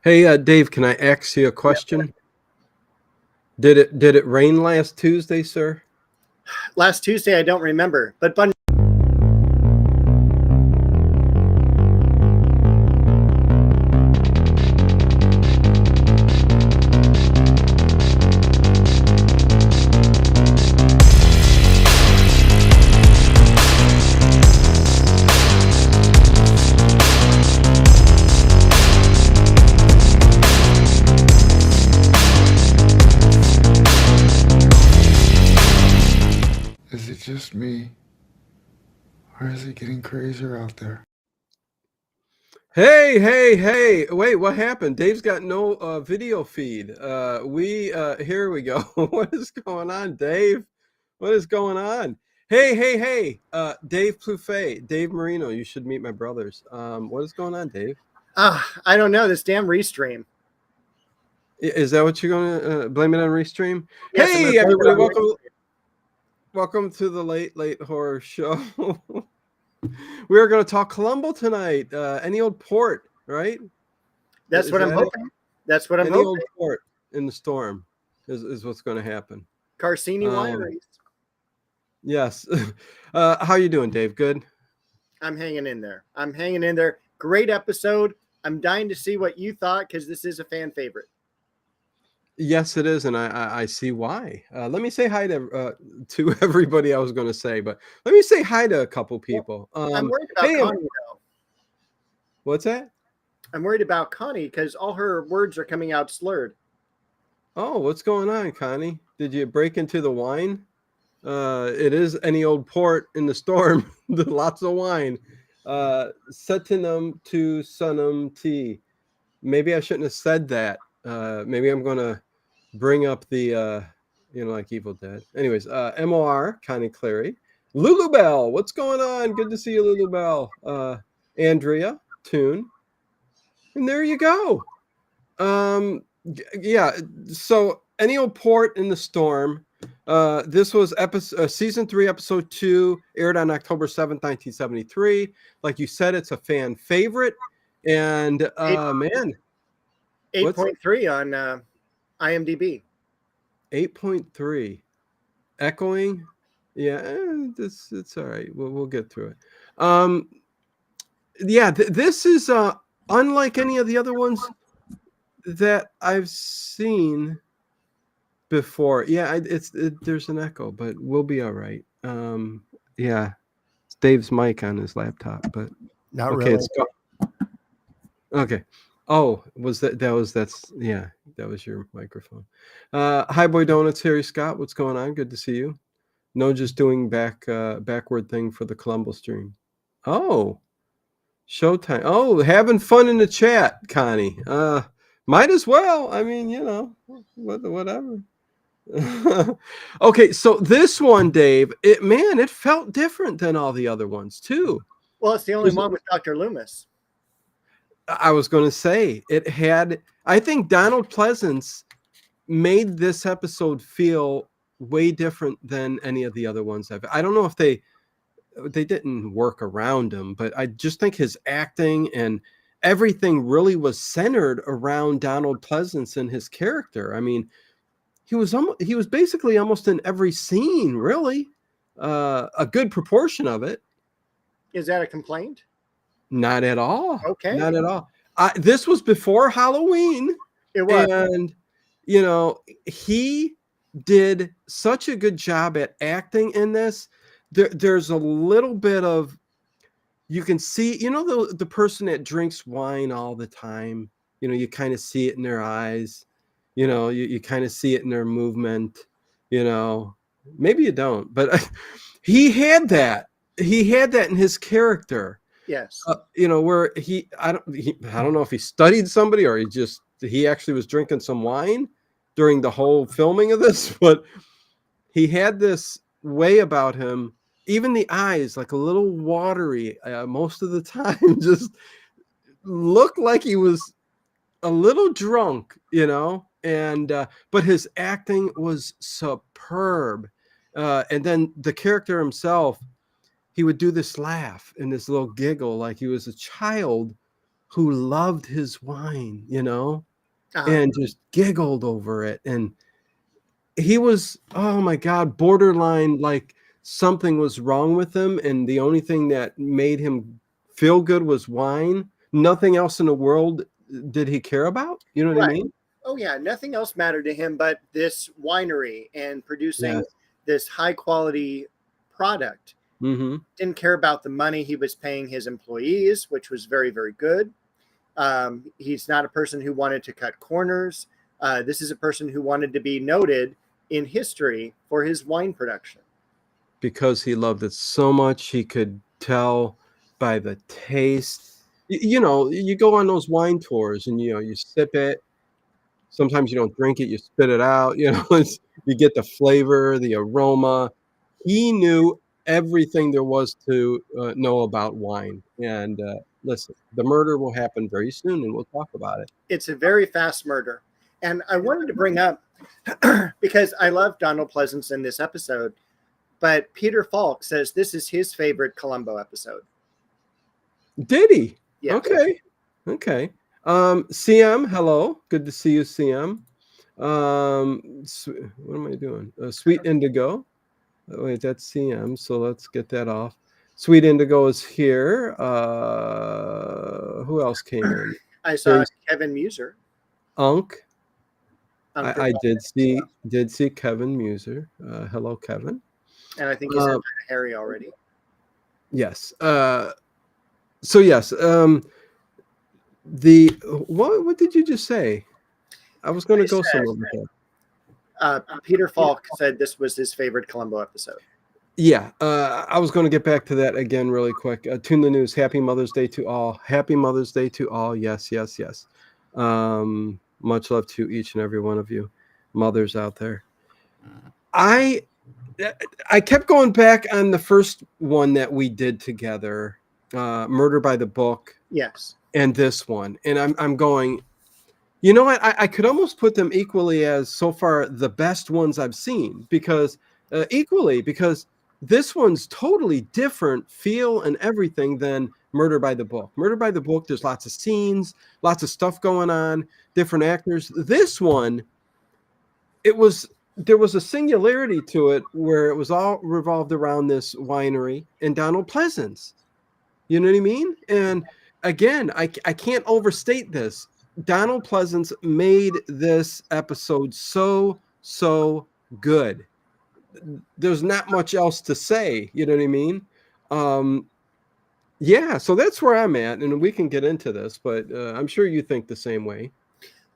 Hey, Dave, can I ask you a question? Did it rain last Tuesday, sir? Last Tuesday, I don't remember, but Is it just me? Or is it getting crazier out there? Hey! Wait, what happened? Dave's got no video feed. Here we go. What is going on, Dave? What is going on? Hey! Dave Plouffe, Dave Marino. You should meet my brothers. What is going on, Dave? I don't know, this damn restream. Is that what you're gonna blame it on Restream? Yes, I'm Hey, gonna blame it everybody! on Welcome to the late horror show. We are going to talk Columbo tonight. Any old port, right? That's what I'm hoping. That's what I'm hoping. Any old hoping. port in the storm is what's going to happen. Carsini wineries. Yes. How you doing, Dave? Good? I'm hanging in there. Great episode. I'm dying to see what you thought because this is a fan favorite. Yes, it is, and I see why. Let me say hi to everybody I was going to say, but let me say hi to a couple people. I'm worried about Connie, though. What's that? I'm worried about Connie because all her words are coming out slurred. Oh, what's going on, Connie? Did you break into the wine? It is any old port in the storm. Lots of wine. Setinum to sunum tea. Maybe I shouldn't have said that. Maybe I'm going to bring up the, like Evil Dead. Anyways, MOR, Connie Clary. Lulu Bell, what's going on? Good to see you, Lulu Bell. Andrea, Toon. And there you go. Yeah, so any old port in the storm. This was season 3, episode 2, aired on October 7th, 1973. Like you said, it's a fan favorite. And man, 8.3 on IMDb. 8.3. Echoing. Yeah, it's all right. We'll get through it. Yeah, this is unlike any of the other ones that I've seen before. Yeah, there's an echo, but we'll be all right. Yeah, it's Dave's mic on his laptop, but Not okay, really. it's go. Okay. Oh, that was your microphone. Hi, Boy Donuts, Harry Scott. What's going on? Good to see you. No, just doing backward thing for the Columbo stream. Oh, showtime. Oh, having fun in the chat, Connie. Might as well. I mean, whatever. Okay, so this one, Dave, it felt different than all the other ones too. Well, it's the only one with Dr. Loomis. I was going to say I think Donald Pleasance made this episode feel way different than any of the other ones I don't know if they didn't work around him, but I just think his acting and everything really was centered around Donald Pleasance and his character. I mean, he was basically almost in every scene, really. A good proportion of it. Is that a complaint? Not at all. Okay. Not at all. This was before Halloween. It was. And, he did such a good job at acting in this. There's a little bit of, you can see, the person that drinks wine all the time, you kind of see it in their eyes, you kind of see it in their movement, maybe you don't, but he had that in his character. Yes. Where I don't know if he studied somebody or he actually was drinking some wine during the whole filming of this, but he had this way about him, even the eyes, like a little watery most of the time, just looked like he was a little drunk, and but his acting was superb. And then the character himself, he would do this laugh and this little giggle like he was a child who loved his wine, Uh-huh. and just giggled over it. And he was, oh my God, borderline, like something was wrong with him. And the only thing that made him feel good was wine. Nothing else in the world did he care about. You know what I Right. mean? Oh yeah, nothing else mattered to him but this winery and producing Yes. this high quality product. Mm-hmm. Didn't care about the money he was paying his employees, which was very, very good. He's not a person who wanted to cut corners. This is a person who wanted to be noted in history for his wine production. Because he loved it so much, he could tell by the taste. You go on those wine tours and, you sip it. Sometimes you don't drink it, you spit it out, you get the flavor, the aroma. He knew everything there was to know about wine. And listen, the murder will happen very soon, and we'll talk about it. It's a very fast murder. And I wanted to bring up, because I love Donald Pleasance in this episode, but Peter Falk says this is his favorite Columbo episode. Did he? Yeah. Okay. CM, hello. Good to see you, CM. What am I doing? Sweet Indigo. Oh, wait, that's CM. So let's get that off. Sweet Indigo is here. Who else came in? I saw Kevin Muser. Unk. I did see Kevin Muser. Hello, Kevin. And I think he's had Harry already. Yes. So yes. What did you just say? I was going to go somewhere with that. Peter Falk said this was his favorite Columbo episode. Yeah, I was going to get back to that again really quick. Tune the news. Happy Mother's Day to all. Happy Mother's Day to all. Yes. Much love to each and every one of you mothers out there. I kept going back on the first one that we did together, Murder by the Book. Yes. And this one. And I'm going, you know what? I could almost put them equally as so far the best ones I've seen, because this one's totally different feel and everything than Murder by the Book. Murder by the Book, there's lots of scenes, lots of stuff going on, different actors. This one, there was a singularity to it where it was all revolved around this winery and Donald Pleasance. You know what I mean? And again, I can't overstate this. Donald Pleasance made this episode so good. There's not much else to say. You know what I mean? Yeah, so that's where I'm at, and we can get into this, but I'm sure you think the same way.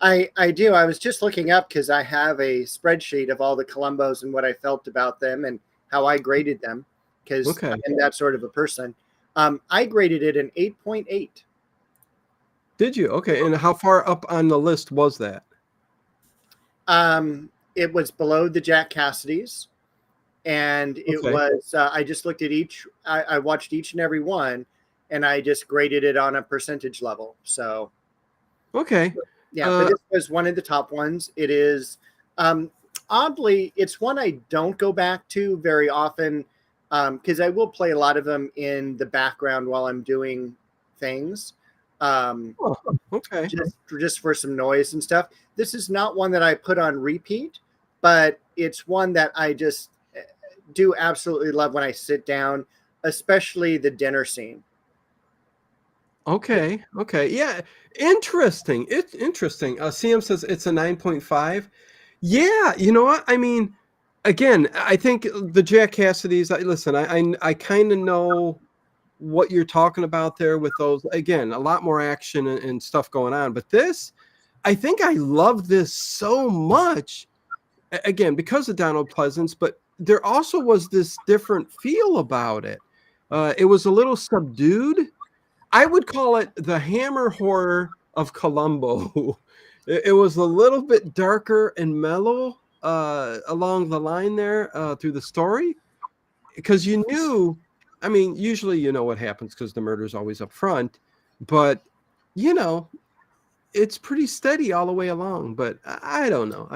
I do. I was just looking up because I have a spreadsheet of all the Columbos and what I felt about them and how I graded them, because I'm that sort of a person. I graded it an 8.8. Did you? Okay, and how far up on the list was that? It was below the Jack Cassidy's, and it was. I just looked at each. I watched each and every one, and I just graded it on a percentage level. So, okay, yeah, but this was one of the top ones. It is. Oddly, it's one I don't go back to very often, because I will play a lot of them in the background while I'm doing things. Okay. Just for some noise and stuff. This is not one that I put on repeat, but it's one that I just do absolutely love when I sit down, especially the dinner scene. Okay. Yeah. Interesting. It's interesting. CM says it's a 9.5. Yeah. You know what? I mean, again, I think the Jack Cassidy's, listen, I kind of know what you're talking about there with those. Again, a lot more action and stuff going on. But this, I think I love this so much, again, because of Donald Pleasance, but there also was this different feel about it. It was a little subdued. I would call it the Hammer horror of Columbo. It was a little bit darker and mellow along the line there through the story, because you knew, I mean, usually you know what happens because the murder is always up front, but it's pretty steady all the way along. But I don't know.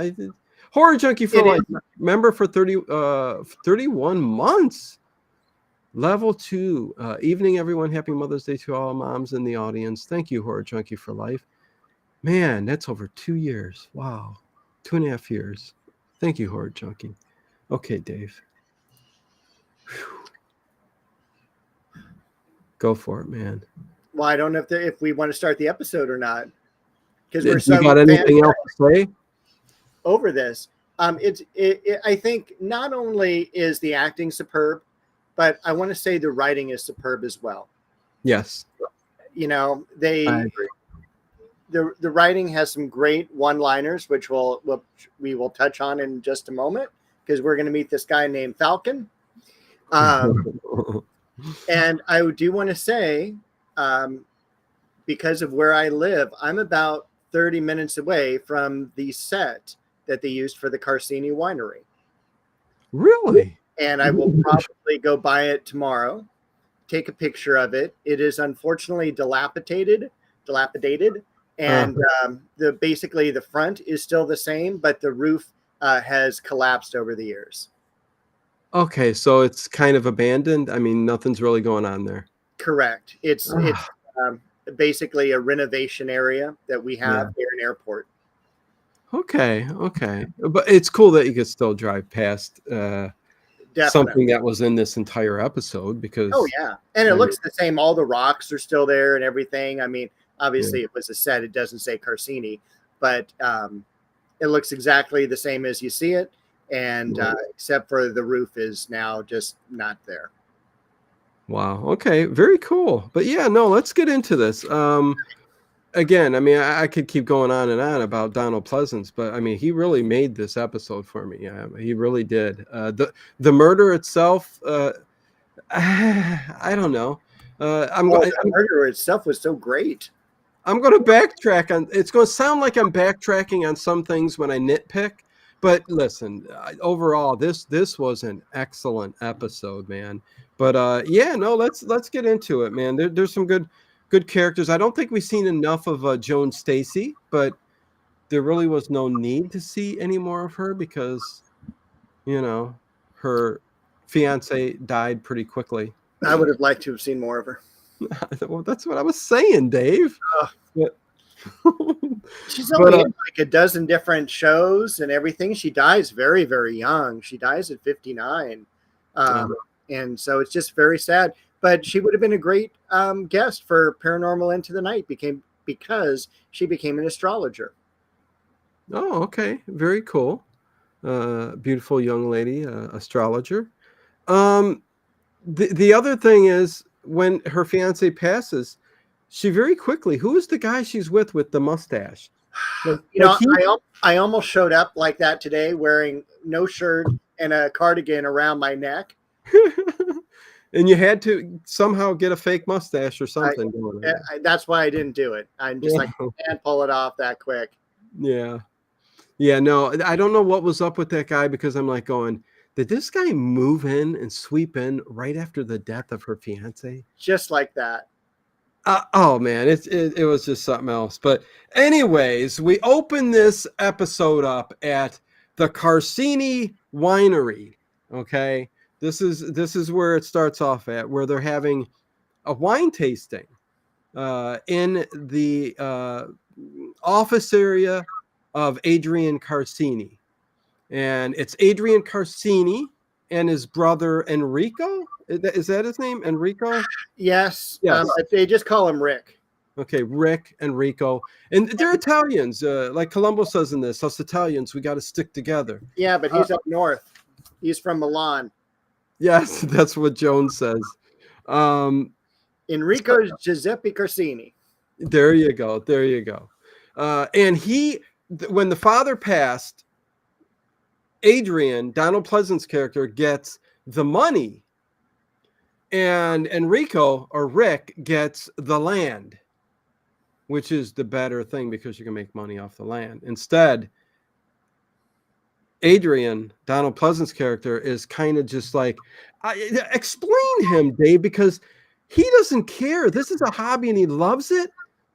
Horror Junkie for life member for 31 months. Level 2. Evening, everyone. Happy Mother's Day to all moms in the audience. Thank you, Horror Junkie, for life. Man, that's over 2 years. Wow. 2.5 years. Thank you, Horror Junkie. Okay, Dave. Whew. Go for it, man. Well, I don't know if we want to start the episode or not, because You we're so got anything else to say? over this. I think not only is the acting superb, but I want to say the writing is superb as well. Yes. You know, I agree. the writing has some great one-liners, which we will touch on in just a moment, because we're going to meet this guy named Falcon. And I do want to say, because of where I live, I'm about 30 minutes away from the set that they used for the Carsini winery. Really? And I will probably go by it tomorrow, take a picture of it. It is unfortunately dilapidated, and basically the front is still the same, but the roof has collapsed over the years. Okay, so it's kind of abandoned. I mean, nothing's really going on there. Correct. It's basically a renovation area that we have near an airport. Okay. But it's cool that you could still drive past something that was in this entire episode, because and it looks the same. All the rocks are still there and everything. I mean, obviously it was a set. It doesn't say Carsini, but it looks exactly the same as you see it. And except for the roof is now just not there. Wow. Okay. Very cool. But yeah, no, let's get into this. Again, I mean, I could keep going on and on about Donald Pleasance, but I mean, he really made this episode for me. Yeah, he really did. The murder itself, I don't know. The murder itself was so great. I'm going to backtrack on. It's going to sound like I'm backtracking on some things when I nitpick. But listen, overall, this was an excellent episode, man. But let's get into it, man. There's some good characters. I don't think we've seen enough of Joan Stacy, but there really was no need to see any more of her because, her fiance died pretty quickly. I would have liked to have seen more of her. Well, that's what I was saying, Dave. She's only in like a dozen different shows and everything. She dies very, very young. She dies at 59. And so it's just very sad. But she would have been a great guest for Paranormal Into the Night because she became an astrologer. Oh, okay. Very cool. Beautiful young lady, astrologer. The other thing is, when her fiance passes, she very quickly, who is the guy she's with the mustache? I almost showed up like that today, wearing no shirt and a cardigan around my neck. And you had to somehow get a fake mustache or something. That's why I didn't do it. I'm just I can't pull it off that quick. Yeah. No, I don't know what was up with that guy, because I'm like going, did this guy move in and sweep in right after the death of her fiance? Just like that. Oh man, it was just something else. But anyways, we open this episode up at the Carsini winery. Okay, this is where it starts off at, where they're having a wine tasting in the office area of Adrian Carsini, and it's Adrian Carsini and his brother Enrico. Is that his name, Enrico? Yes. They just call him Rick. Okay, Rick, Enrico. And they're Italians. Like Columbo says in this, us Italians, we got to stick together. Yeah, but he's up north. He's from Milan. Yes, that's what Jones says. Enrico Giuseppe Carsini. There you go. And when the father passed, Adrian, Donald Pleasance's character, gets the money. And Enrico, or Rick, gets the land, which is the better thing because you can make money off the land. Instead, Adrian, Donald Pleasance's character, is kind of just like, explain him, Dave, because he doesn't care. This is a hobby and he loves it,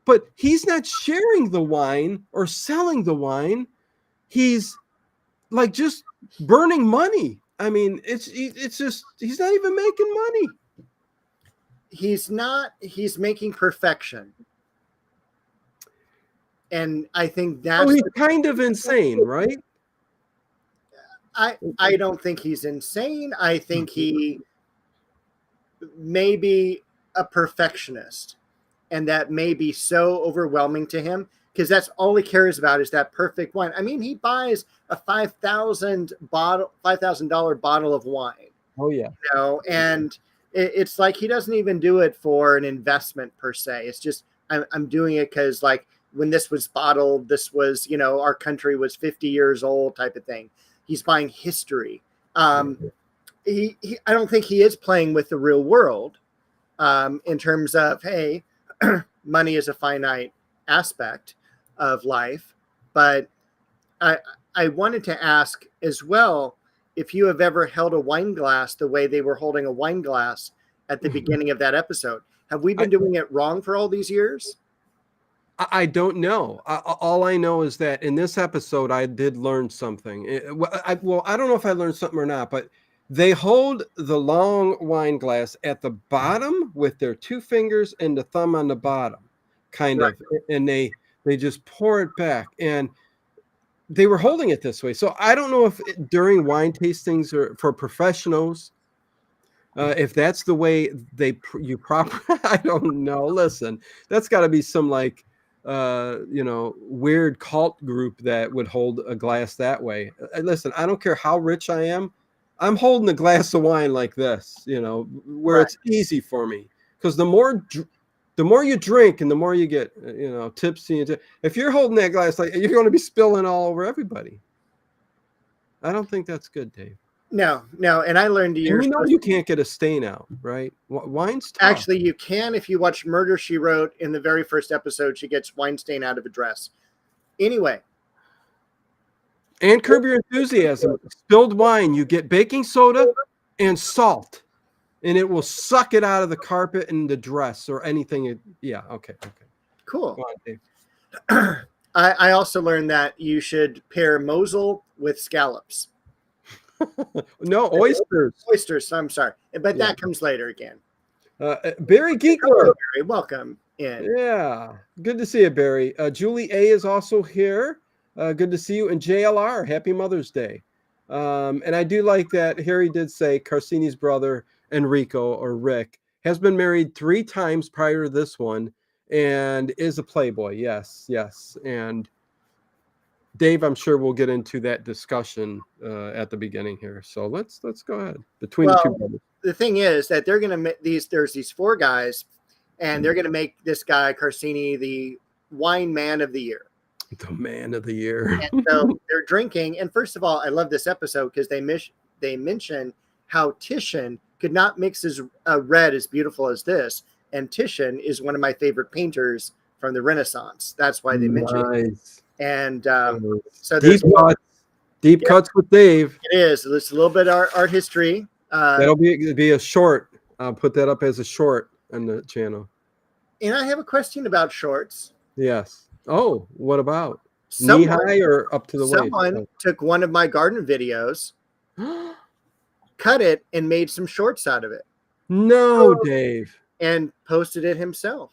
but he's not sharing the wine or selling the wine. He's like just burning money. I mean, it's just, he's not even making money. he's making perfection. And I think that's Oh, he's kind of insane, right? I don't think he's insane. I think he may be a perfectionist, and that may be so overwhelming to him because that's all he cares about is that perfect wine. I mean, he buys a $5,000 bottle of wine. Oh yeah. You know, and it's like he doesn't even do it for an investment per se. It's just I'm doing it because, like, when this was bottled, this was, you know, our country was 50 years old type of thing. He's buying history. I don't think he is playing with the real world in terms of, hey, money is a finite aspect of life. But I wanted to ask as well if you have ever held a wine glass the way they were holding a wine glass at the beginning of that episode. Have we been doing it wrong for all these years? I don't know. All I know is that in this episode, I did learn something. I don't know if I learned something or not, but they hold the long wine glass at the bottom with their two fingers and the thumb on the bottom, kind Right. of, and they just pour it back. And they were holding it this way. So I don't know if during wine tastings or for professionals, if that's the way you proper, I don't know. Listen, that's got to be some like weird cult group that would hold a glass that way. Listen, I don't care how rich I am, I'm holding a glass of wine like this, where Right. it's easy for me, because the more you drink and the more you get tipsy, and if you're holding that glass, like, you're going to be spilling all over everybody. I don't think that's good, Dave. No, and I learned years. You can't get a stain out, right? Wine's tough. Actually, you can if you watch Murder, She Wrote. In the very first episode, she gets wine stain out of a dress. Anyway. And Curb Your Enthusiasm, spilled wine, you get baking soda and salt, and it will suck it out of the carpet and the dress or anything. Yeah, okay. Cool. Go on, Dave. I also learned that you should pair Mosel with scallops. No, oysters. Oysters, I'm sorry. But that comes later again. Barry Geekler. Hello, Barry. Welcome in. Yeah, good to see you, Barry. Julie A is also here. Good to see you. And JLR, happy Mother's Day. And I do like that Harry did say Carsini's brother, Enrico, or Rick, has been married 3 times prior to this one and is a playboy. Yes. And Dave, I'm sure we'll get into that discussion at the beginning here. So let's go ahead between the two brothers. The thing is that they're going to make there's these 4 guys, and they're going to make this guy Carsini the wine man of the year. The man of the year. And so they're drinking. And first of all, I love this episode because they mention how Titian could not mix his red as beautiful as this. And Titian is one of my favorite painters from the Renaissance. That's why they mention it. And so there's deep cuts with Dave. It is. It's a little bit art history. That'll be a short. I'll put that up as a short on the channel. And I have a question about shorts. Yes. Oh, what about knee high or up to the waist? Someone took one of my garden videos, cut it, and made some shorts out of it. No, Dave. And posted it himself.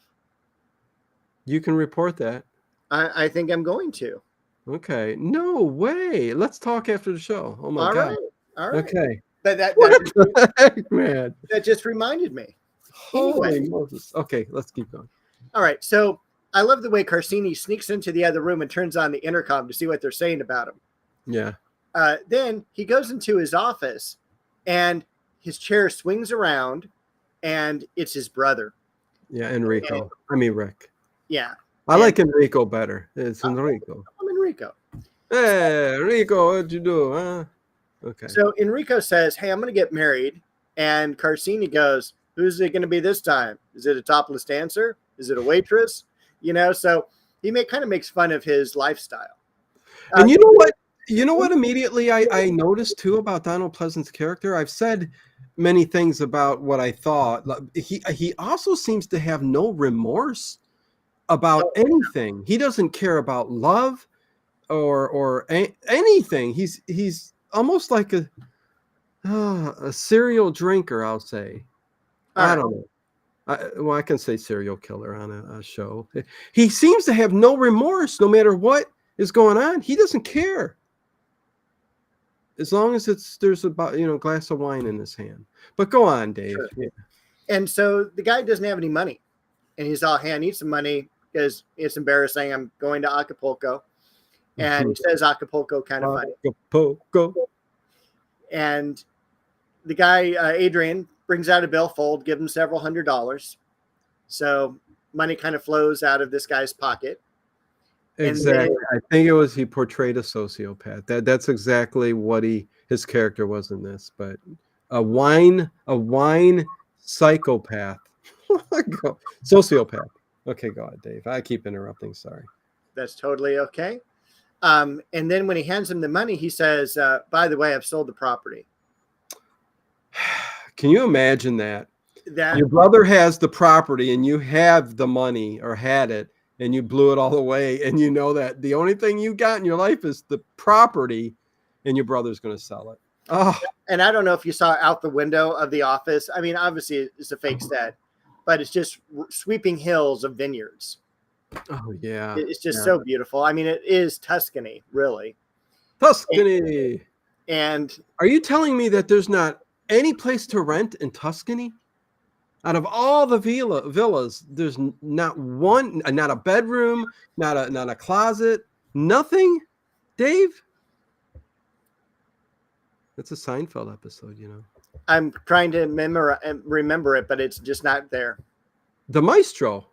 You can report that. I think I'm going to. Okay. No way. Let's talk after the show. Oh my God. All right. Okay. Man. That just reminded me. Holy Moses. Okay, let's keep going. All right. So I love the way Carsini sneaks into the other room and turns on the intercom to see what they're saying about him. Yeah. Then he goes into his office, and his chair swings around, and it's his brother. Yeah, Enrico. Rick. Yeah. I like Enrico better. It's Enrico. I'm Enrico. Hey, Enrico, what'd you do, huh? Okay. So Enrico says, hey, I'm going to get married. And Carsini goes, who's it going to be this time? Is it a topless dancer? Is it a waitress? So he kind of makes fun of his lifestyle. And you know what? Immediately I noticed too about Donald Pleasance's character. I've said many things about what I thought. He also seems to have no remorse about anything. He doesn't care about love or anything. He's almost like a serial drinker, I'll say. I don't know. I can say serial killer on a show. He seems to have no remorse, no matter what is going on. He doesn't care, as long as there's a glass of wine in his hand. But go on, Dave. Sure. Yeah. And so the guy doesn't have any money, and he's all, "Hey, I need some money because it's embarrassing. I'm going to Acapulco," and he says Acapulco kind of funny. Acapulco. And the guy, Adrian, brings out a billfold, give him several $100s. So money kind of flows out of this guy's pocket. Exactly. I think he portrayed a sociopath. That's exactly what his character was in this. But a wine psychopath, sociopath. Okay, go ahead, Dave. I keep interrupting. Sorry. That's totally okay. And then when he hands him the money, he says, "By the way, I've sold the property." Can you imagine that? Your brother has the property and you have the money, or had it, and you blew it all away, and you know that the only thing you got in your life is the property, and your brother's going to sell it. Oh. And I don't know if you saw out the window of the office. I mean, obviously it's a fake set, but it's just sweeping hills of vineyards. Oh yeah. It's just so beautiful. I mean, it is Tuscany, really. Tuscany. And are you telling me that there's not any place to rent in Tuscany? Out of all the villas, there's not one, not a bedroom, not a closet, nothing, Dave? It's a Seinfeld episode, you know. I'm trying to remember it, but it's just not there. The Maestro.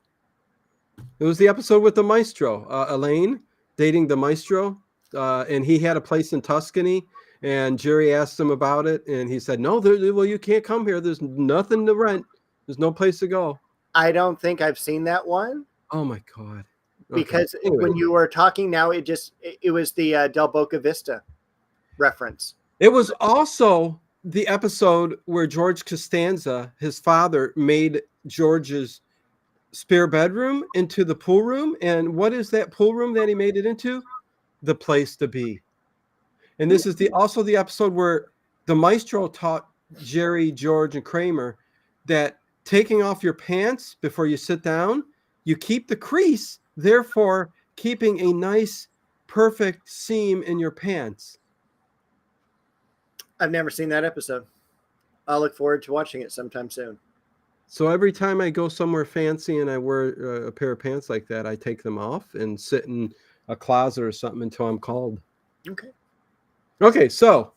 It was the episode with the Maestro. Elaine dating the Maestro, and he had a place in Tuscany. And Jerry asked him about it, and he said, "No, well, you can't come here. There's nothing to rent. There's no place to go." I don't think I've seen that one. Oh my God! Okay. Because when you were talking now, it was the Del Boca Vista reference. It was also the episode where George Costanza, his father, made George's spare bedroom into the pool room. And what is that pool room that he made it into? The place to be. And this is also the episode where the Maestro taught Jerry, George, and Kramer that taking off your pants before you sit down, you keep the crease, therefore keeping a nice, perfect seam in your pants. I've never seen that episode. I'll look forward to watching it sometime soon. So every time I go somewhere fancy and I wear a pair of pants like that, I take them off and sit in a closet or something until I'm called. Okay, so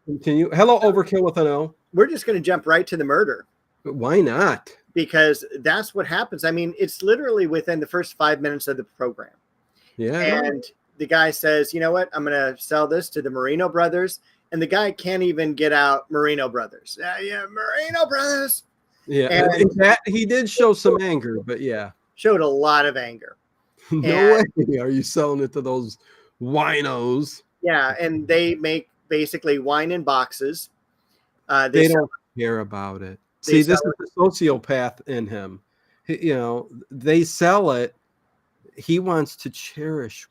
continue. Hello, Overkill with an O. We're just going to jump right to the murder. But why not? Because that's what happens. I mean, it's literally within the first 5 minutes of the program. Yeah. And the guy says, "You know what? I'm going to sell this to the Marino brothers." And the guy can't even get out Marino brothers. Yeah, Marino brothers. Yeah, and that he did show some anger, but yeah. Showed a lot of anger. No way are you selling it to those winos. Yeah, and they make basically wine in boxes. They don't care about it. See, this is the sociopath in him. You know, they sell it. He wants to cherish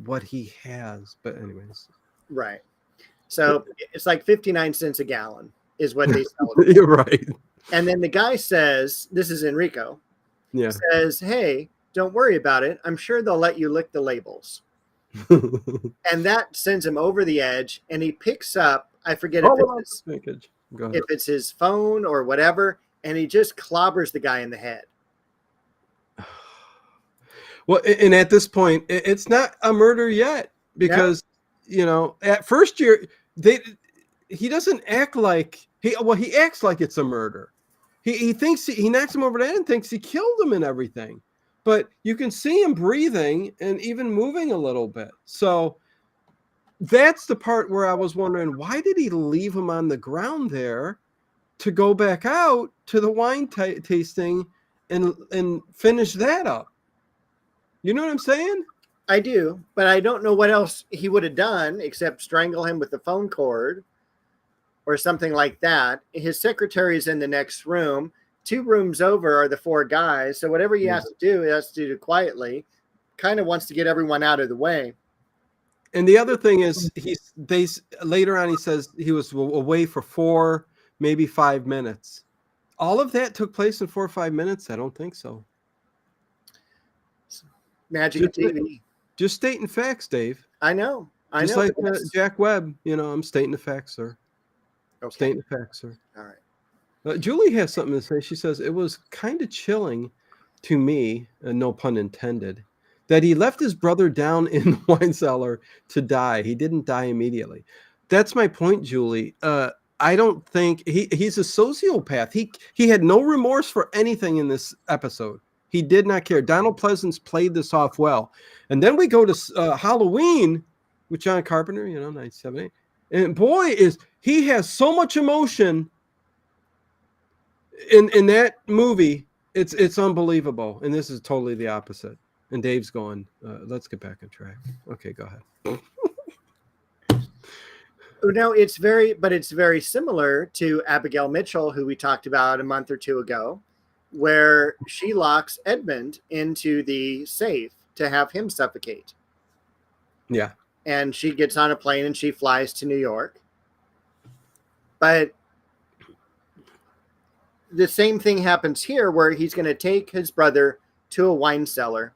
what he has. But anyways. Right. So it's like 59 cents a gallon is what they sell it. You're right. And then the guy says, this is Enrico. Yeah. Says, "Hey, don't worry about it. I'm sure they'll let you lick the labels." And that sends him over the edge. And he picks up, I forget if it's his phone or whatever, and he just clobbers the guy in the head. Well, and at this point, it's not a murder yet because, you know, at first he doesn't act like he acts like it's a murder. He thinks he knocks him over the head and thinks he killed him and everything, but you can see him breathing and even moving a little bit. So that's the part where I was wondering, why did he leave him on the ground there to go back out to the wine tasting and finish that up? You know what I'm saying? I do, but I don't know what else he would have done except strangle him with the phone cord or something like that. His secretary's in the next room. 2 rooms over are the 4 guys. So whatever he has to do, he has to do quietly. Kind of wants to get everyone out of the way. And the other thing is, later on he says he was away for 4, maybe 5 minutes. all of that took place in 4 or 5 minutes? I don't think so. Magic of TV. Just stating facts, Dave. I know. Just like Jack Webb, I'm stating the facts, sir. Okay. Stating the facts, sir. All right. Julie has something to say. She says, it was kind of chilling to me, no pun intended, that he left his brother down in the wine cellar to die. He didn't die immediately. That's my point, Julie. I don't think he's a sociopath. He had no remorse for anything in this episode. He did not care. Donald Pleasance played this off well. And then we go to Halloween with John Carpenter, 1978. And boy, he has so much emotion in that movie. It's unbelievable. And this is totally the opposite. And Dave's going, let's get back on track. Okay, go ahead. No, it's very similar to Abigail Mitchell, who we talked about a month or two ago, where she locks Edmund into the safe to have him suffocate. Yeah. And she gets on a plane and she flies to New York. But the same thing happens here, where he's going to take his brother to a wine cellar,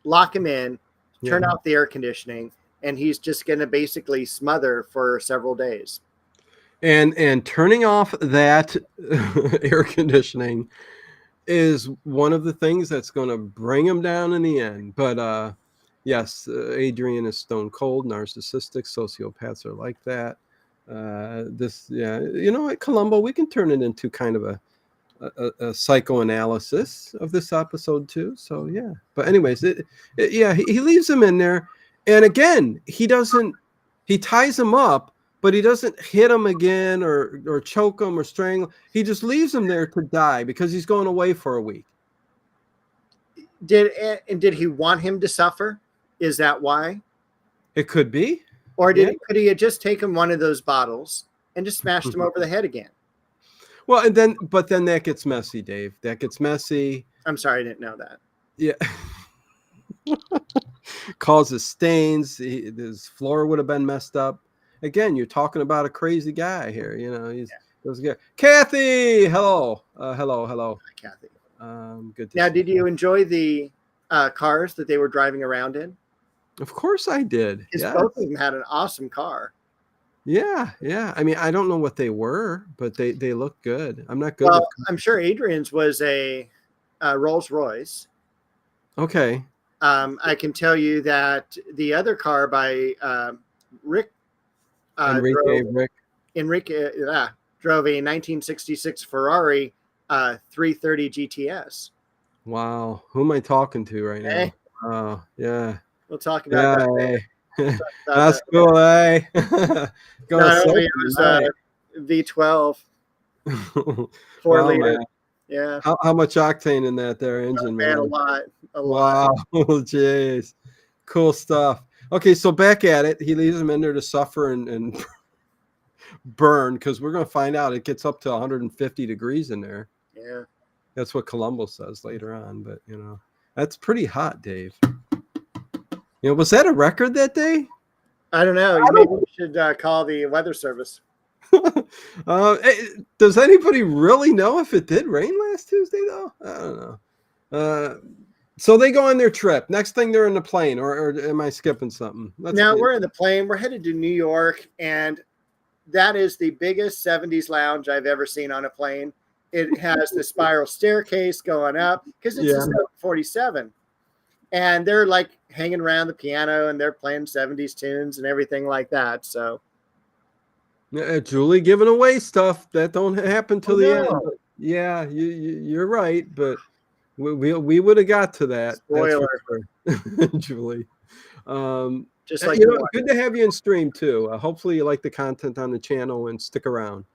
lock him in, turn off the air conditioning, and he's just going to basically smother for several days. And turning off that air conditioning is one of the things that's going to bring him down in the end. But yes, Adrian is stone cold, narcissistic. Sociopaths are like that. You know what, Columbo, we can turn it into kind of a psychoanalysis of this episode too. So yeah, but anyways, he leaves him in there, and again, he ties him up, but he doesn't hit him again or choke him or strangle. He just leaves him there to die because he's going away for a week. Did he want him to suffer? Is that why? It could be. Or could he have just taken one of those bottles and just smashed him over the head again? Well, but then that gets messy, Dave. That gets messy. I'm sorry, I didn't know that. Yeah. Causes stains. His floor would have been messed up. Again, you're talking about a crazy guy here. He's good. Kathy, hello. Hello. Hi, Kathy. Good. Did you enjoy the cars that they were driving around in? Of course I did. Because both of them had an awesome car. Yeah. I mean, I don't know what they were, but they look good. I'm not good. Well, I'm sure Adrian's was a Rolls Royce. Okay. I can tell you that the other car by Rick Enrico drove a 1966 Ferrari 330 GTS. Wow. Who am I talking to right now? Hey. Oh, yeah. We'll talk about that. That's cool, eh? Not only it was a V12 4-liter. Man. Yeah. How much octane in that there engine, man? A lot. Wow. Jeez. Cool stuff. Okay, so back at it. He leaves him in there to suffer and burn, because we're going to find out it gets up to 150 degrees in there. Yeah. That's what Columbo says later on, but that's pretty hot, Dave. Was that a record that day? I don't know. Maybe we should call the weather service. Does anybody really know if it did rain last Tuesday, though? I don't know. So they go on their trip. Next thing, they're in the plane, or am I skipping something? We're in the plane. We're headed to New York, and that is the biggest 70s lounge I've ever seen on a plane. It has the spiral staircase going up because it's a 747. And they're like hanging around the piano and they're playing 70s tunes and everything like that. So, Julie giving away stuff that don't happen till the end. Yeah, you're right, but we would have got to that. Spoiler, sure. Julie. Just like good to have you in stream too. Hopefully you like the content on the channel and stick around.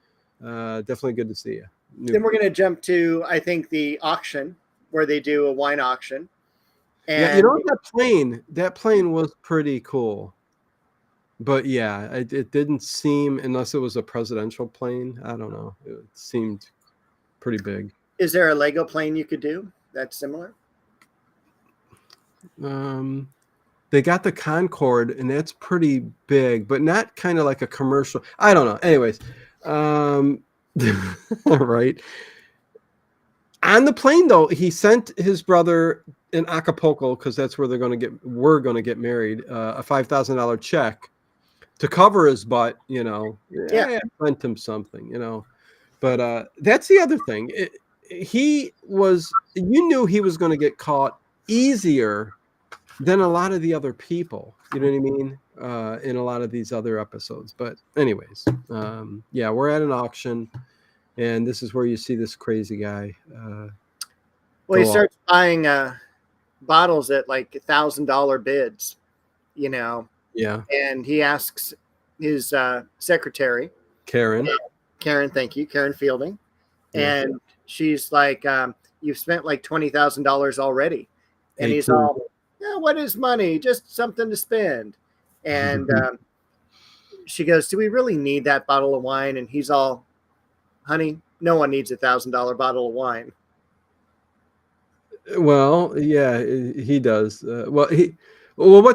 Definitely good to see you. Then we're going to jump to, I think, the auction where they do a wine auction. And that plane was pretty cool. But yeah, it didn't seem, unless it was a presidential plane, I don't know. It seemed pretty big. Is there a Lego plane you could do that's similar? They got the Concorde, and that's pretty big, but not kind of like a commercial. I don't know. Anyways, right. On the plane, though, he sent his brother in Acapulco, because that's where we're going to get married, a $5,000 check to cover his butt, Yeah. Lent him something, But that's the other thing. You knew he was going to get caught easier than a lot of the other people. You know what I mean? In a lot of these other episodes. But anyways, we're at an auction, and this is where you see this crazy guy. Well, he starts buying bottles at like $1,000 bids, Yeah. And he asks his secretary, Karen, thank you, Karen Fielding. Yeah. And she's like, you've spent like $20,000 already. And he's 18. all, yeah, what is money? Just something to spend. And she goes, do we really need that bottle of wine? And he's all, honey, no one needs $1,000 bottle of wine. Well, yeah, he does. What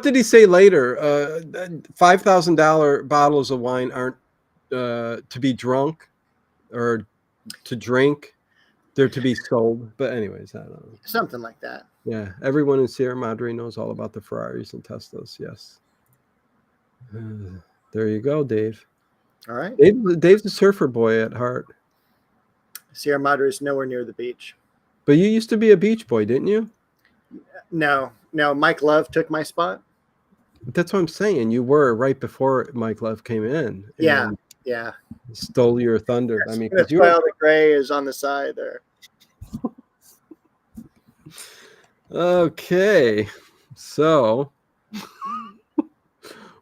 did he say later? $5,000 bottles of wine aren't to be drunk or to drink. They're to be sold. But anyways, I don't know. Something like that. Yeah, everyone in Sierra Madre knows all about the Ferraris and Teslas. Yes. There you go, Dave. All right. Dave's a surfer boy at heart. Sierra Madre is nowhere near the beach. But you used to be a beach boy, didn't you? No. Mike Love took my spot. That's what I'm saying. You were right before Mike Love came in. Yeah. Stole your thunder. That's, I mean, that's why all the gray is on the side there. Okay. So,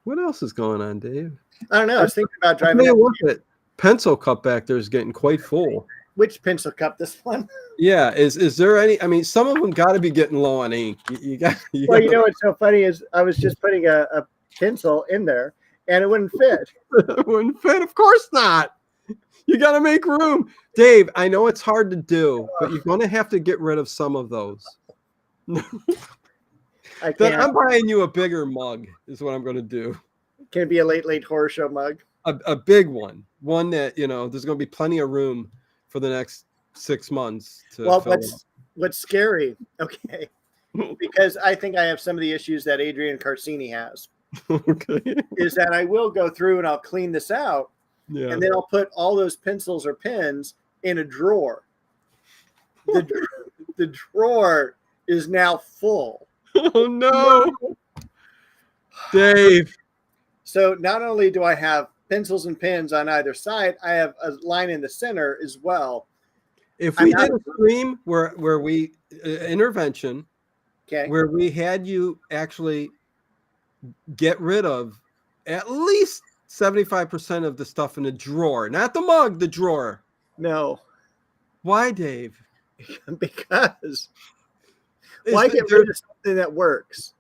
what else is going on, Dave? I don't know. I was thinking about driving. That pencil cup back there is getting quite full. Which pencil cup? This one? Yeah. Is there any? I mean, some of them got to be getting low on ink. Well, what's so funny is I was just putting a pencil in there and it wouldn't fit. It wouldn't fit. Of course not. You got to make room, Dave. I know it's hard to do, but you're going to have to get rid of some of those. I Then can't. I'm buying you a bigger mug. Is what I'm going to do. Can it be a late horror show mug? A big one that there's going to be plenty of room for the next 6 months to Well, fill what's scary, okay, because I think I have some of the issues that Adrian Carsini has, Okay. is that I will go through and I'll clean this out, Yeah. and then I'll put all those pencils or pens in a drawer. The drawer is now full. Oh no, Dave. So not only do I have pencils and pens on either side, I have a line in the center as well. If we did a stream where we intervention, Okay. where we had you actually get rid of at least 75% of the stuff in the drawer, not the mug, the drawer. No. Why, Dave? Because why get rid of something that works?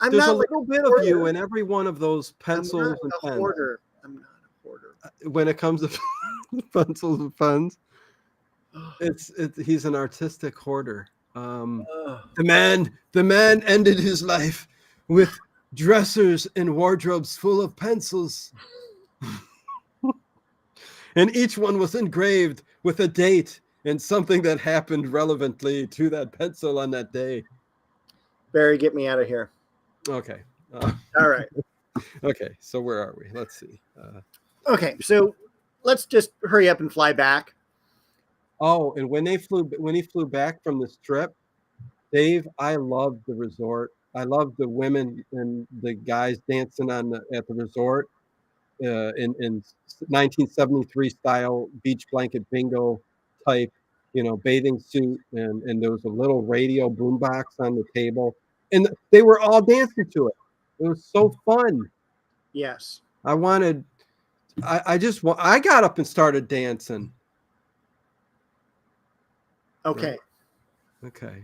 There's a little bit of you in every one of those pencils and pens. I'm not a hoarder. When it comes to pencils and pens, he's an artistic hoarder. The man ended his life with dressers and wardrobes full of pencils, and each one was engraved with a date and something that happened relevantly to that pencil on that day. Barry, get me out of here. Okay. All right. Okay. So where are we? Let's see. Okay. So let's just hurry up and fly back. Oh, and when he flew back from this trip, Dave, I loved the resort. I loved the women and the guys dancing at the resort in 1973 style beach blanket bingo type, bathing suit, and there was a little radio boombox on the table, and they were all dancing to it. It was so fun. Yes. I got up and started dancing. Okay. Okay.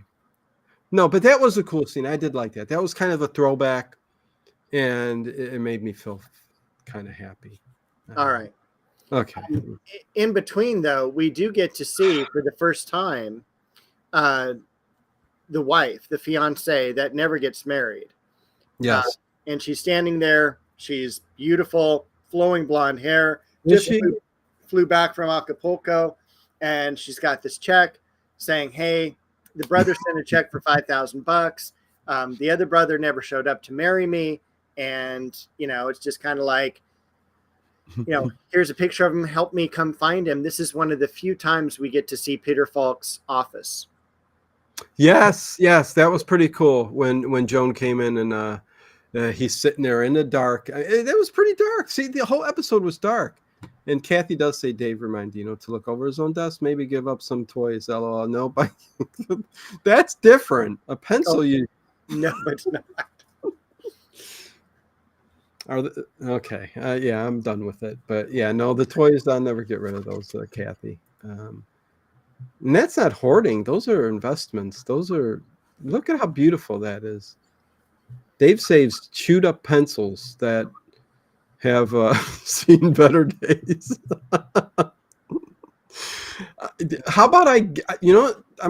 No, but that was a cool scene. I did like that. That was kind of a throwback, and it made me feel kind of happy. All right. Okay. In between, though, we do get to see for the first time the wife, the fiance that never gets married. Yes. And she's standing there. She's beautiful, flowing blonde hair. Is Just flew back from Acapulco, and she's got this check. saying, hey, the brother sent a check for $5,000. The other brother never showed up to marry me. And, it's just kind of like, here's a picture of him. Help me come find him. This is one of the few times we get to see Peter Falk's office. Yes, that was pretty cool when Joan came in and he's sitting there in the dark. It was pretty dark. See, the whole episode was dark. And Kathy does say, Dave, remind Dino to look over his own desk, maybe give up some toys. LOL. No, but that's different. A pencil, No, it's not. Okay. Yeah, I'm done with it. But yeah, no, the toys, I'll never get rid of those, Kathy. And that's not hoarding. Those are investments. Look at how beautiful that is. Dave saves chewed up pencils that have seen better days. How about I'm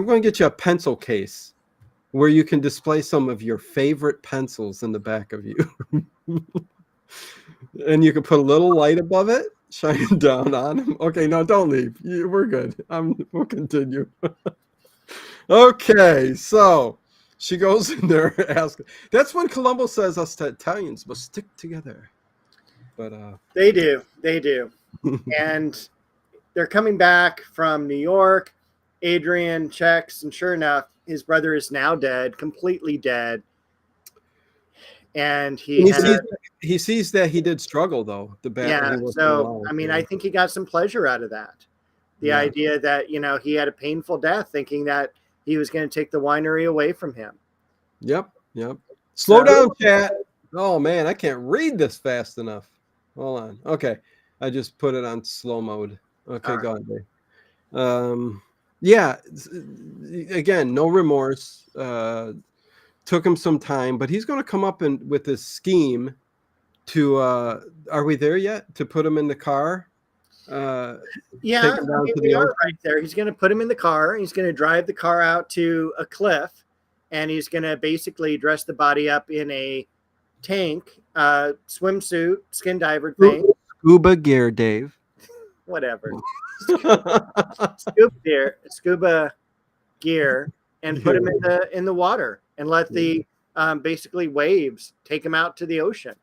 going to get you a pencil case where you can display some of your favorite pencils in the back of you. And you can put a little light above it, shining down on them. Okay, no, don't leave. We're good. We'll continue. Okay, so she goes in there and asks. That's when Columbo says us Italians must stick together. But they do. And they're coming back from New York. Adrian checks, and sure enough, his brother is now dead, completely dead. And he sees that he did struggle, though. So I think he got some pleasure out of that. The idea that he had a painful death, thinking that he was going to take the winery away from him. Yep. Slow down, chat. Oh man, I can't read this fast enough. Hold on. Okay, I just put it on slow mode. Okay, go ahead, Dave. Yeah. Again, no remorse. Took him some time, but he's going to come up with this scheme to. Are we there yet? To put him in the car. We are right there. He's going to put him in the car. He's going to drive the car out to a cliff, and he's going to basically dress the body up in a tank, swimsuit, skin diver thing. Scuba gear, Dave. Whatever. Scuba gear, and put him in the water and let the basically waves take him out to the ocean.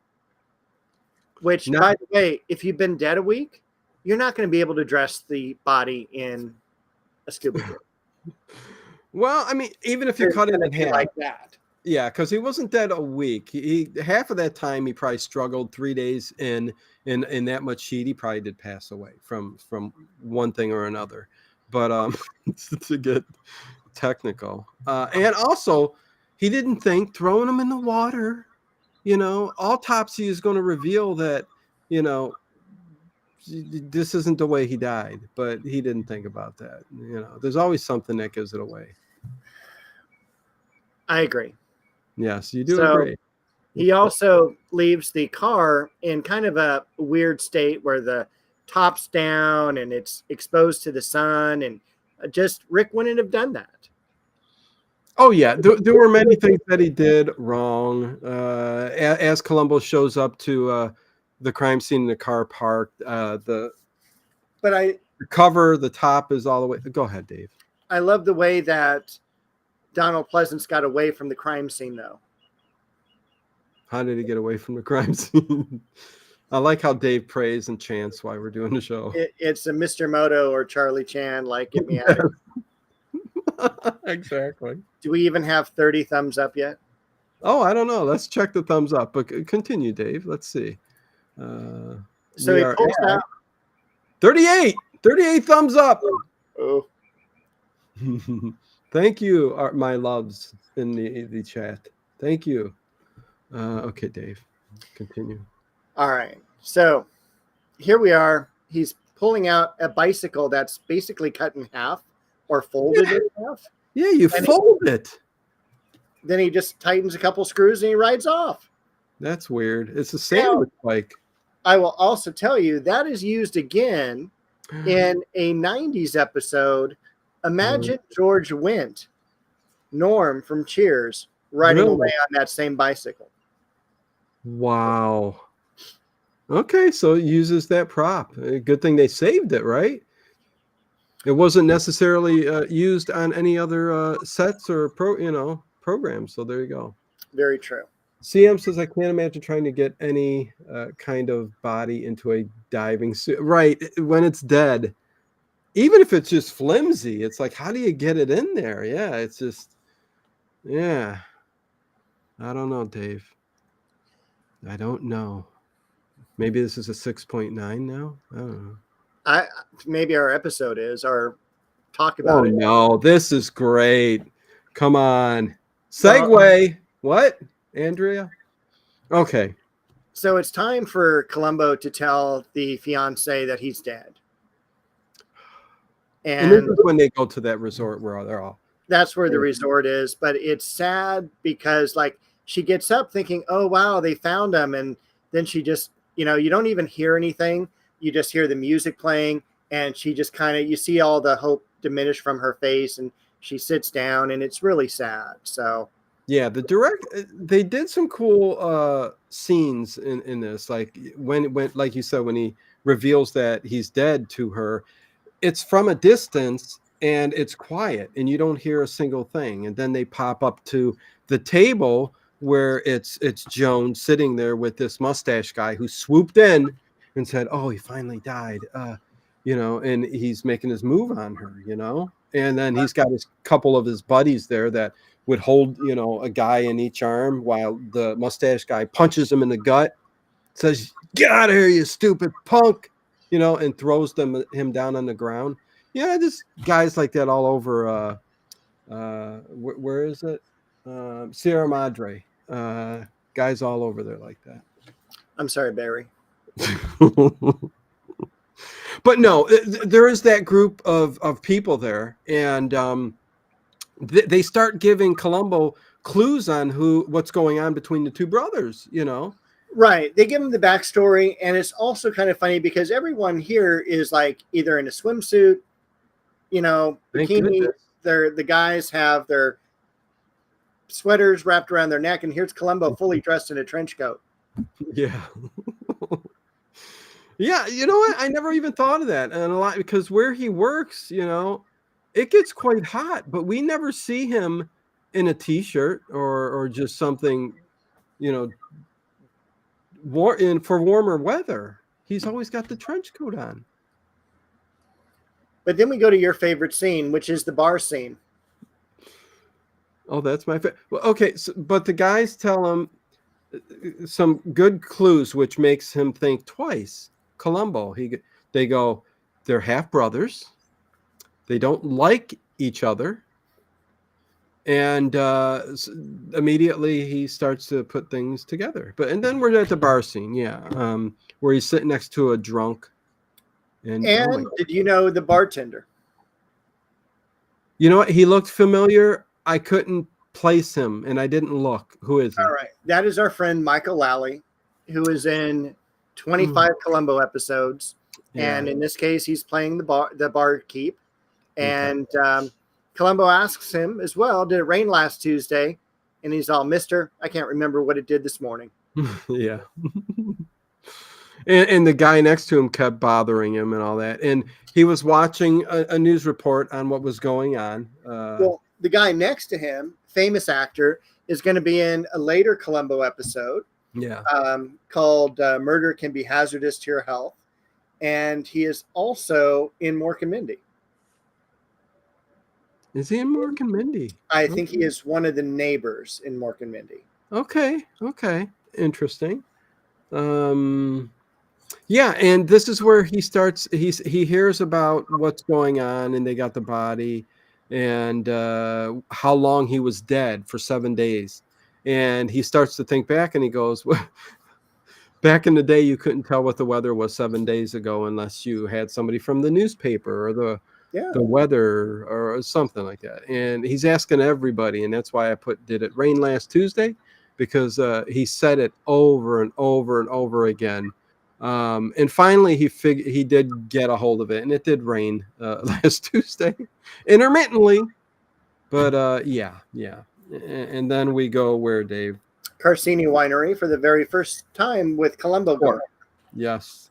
Which, by the way, if you've been dead a week, you're not going to be able to dress the body in a scuba gear. Well, I mean, even if you cut it in half, like that. Yeah, because he wasn't dead a week. He half of that time he probably struggled. 3 days in that much heat, he probably did pass away from one thing or another. But to get technical, and also he didn't think throwing him in the water. Autopsy is going to reveal that this isn't the way he died, but he didn't think about that. There's always something that gives it away. I agree. Yes, you do agree. He also leaves the car in kind of a weird state where the top's down and it's exposed to the sun, and just Rick wouldn't have done that. Oh yeah, there were many things that he did wrong. As Columbo shows up to the crime scene in the car parked, the cover, the top is all the way. Go ahead, Dave. I love the way that Donald Pleasance got away from the crime scene, though. How did he get away from the crime scene? I like how Dave prays and chants while we're doing the show. It's a Mr. Moto or Charlie Chan, like, get me out of here. Exactly. Do we even have 30 thumbs up yet? Oh, I don't know. Let's check the thumbs up. But continue, Dave. Let's see. So he pulls out 38 thumbs up. Oh. Thank you, my loves in the chat. Thank you. Okay, Dave, continue. All right. So here we are. He's pulling out a bicycle that's basically cut in half or folded in half. Yeah, you fold it. Then he just tightens a couple screws and he rides off. That's weird. It's a sandwich bike. I will also tell you that is used again in a 90s episode. Imagine George Wendt, Norm from Cheers, riding away on that same bicycle. Wow. Okay, so it uses that prop. Good thing they saved it, right? It wasn't necessarily used on any other sets or programs. So there you go. Very true. CM says, I can't imagine trying to get any kind of body into a diving suit. Right. When it's dead, even if it's just flimsy, it's like, how do you get it in there? Yeah. It's just, yeah. I don't know, Dave. I don't know. Maybe this is a 6.9 now. I don't know. Maybe our episode is our talk about it. No, this is great. Come on. Segue. Well, What, Andrea? Okay. So it's time for Columbo to tell the fiance that he's dead. And this is when they go to that resort where they're all. That's where the resort is. But it's sad because, like, she gets up thinking, oh, wow, they found him. And then she just, you don't even hear anything. You just hear the music playing. And she just kind of, you see all the hope diminish from her face. And she sits down. And it's really sad. So. Yeah, they did some cool scenes in this. Like when, like you said, when he reveals that he's dead to her, it's from a distance and it's quiet and you don't hear a single thing. And then they pop up to the table where it's Joan sitting there with this mustache guy who swooped in and said, oh, he finally died. And he's making his move on her, and then he's got his couple of his buddies there that would hold, a guy in each arm while the mustache guy punches him in the gut, says, get out of here, you stupid punk, and throws him down on the ground. Yeah, just guys like that all over. Where is it? Sierra Madre. Guys all over there like that. I'm sorry, Barry. But no, there is that group of people there, and they start giving Columbo clues on what's going on between the two brothers, Right. They give him the backstory, and it's also kind of funny because everyone here is like either in a swimsuit, bikini. The guys have their sweaters wrapped around their neck, and here's Columbo fully dressed in a trench coat. Yeah. Yeah, you know what? I never even thought of that. And a lot because where he works, it gets quite hot, but we never see him in a t-shirt or just something, for warmer weather. He's always got the trench coat on. But then we go to your favorite scene, which is the bar scene. Oh, that's my favorite. Well, okay, but the guys tell him some good clues, which makes him think twice. Columbo, they go, they're half brothers. They don't like each other. And immediately he starts to put things together. And then we're at the bar scene, where he's sitting next to a drunk. And did you know the bartender? You know what? He looked familiar. I couldn't place him, and I didn't look. Who is he? All right. That is our friend Michael Lally, who is in 25 Columbo episodes. Yeah. And in this case, he's playing the barkeep. And Columbo asks him as well, did it rain last Tuesday? And he's all, mister, I can't remember what it did this morning. Yeah. And the guy next to him kept bothering him and all that. And he was watching a news report on what was going on. Well, the guy next to him, famous actor, is going to be in a later Columbo episode. Yeah. Called Murder Can Be Hazardous to Your Health. And he is also in Mork and Mindy. Is he in Mork and Mindy? I think he is one of the neighbors in Mork and Mindy. Okay. Interesting. Yeah, and this is where he starts. He hears about what's going on, and they got the body, and how long he was dead for 7 days, and he starts to think back, and he goes, well, back in the day, you couldn't tell what the weather was 7 days ago unless you had somebody from the newspaper or the weather or something like that. And he's asking everybody, and that's why I put, did it rain last Tuesday? Because he said it over and over and over again. And finally, he did get a hold of it, and it did rain last Tuesday, intermittently. But yeah. And then we go where, Dave? Carsini Winery for the very first time with Columbo. Tour. Yes,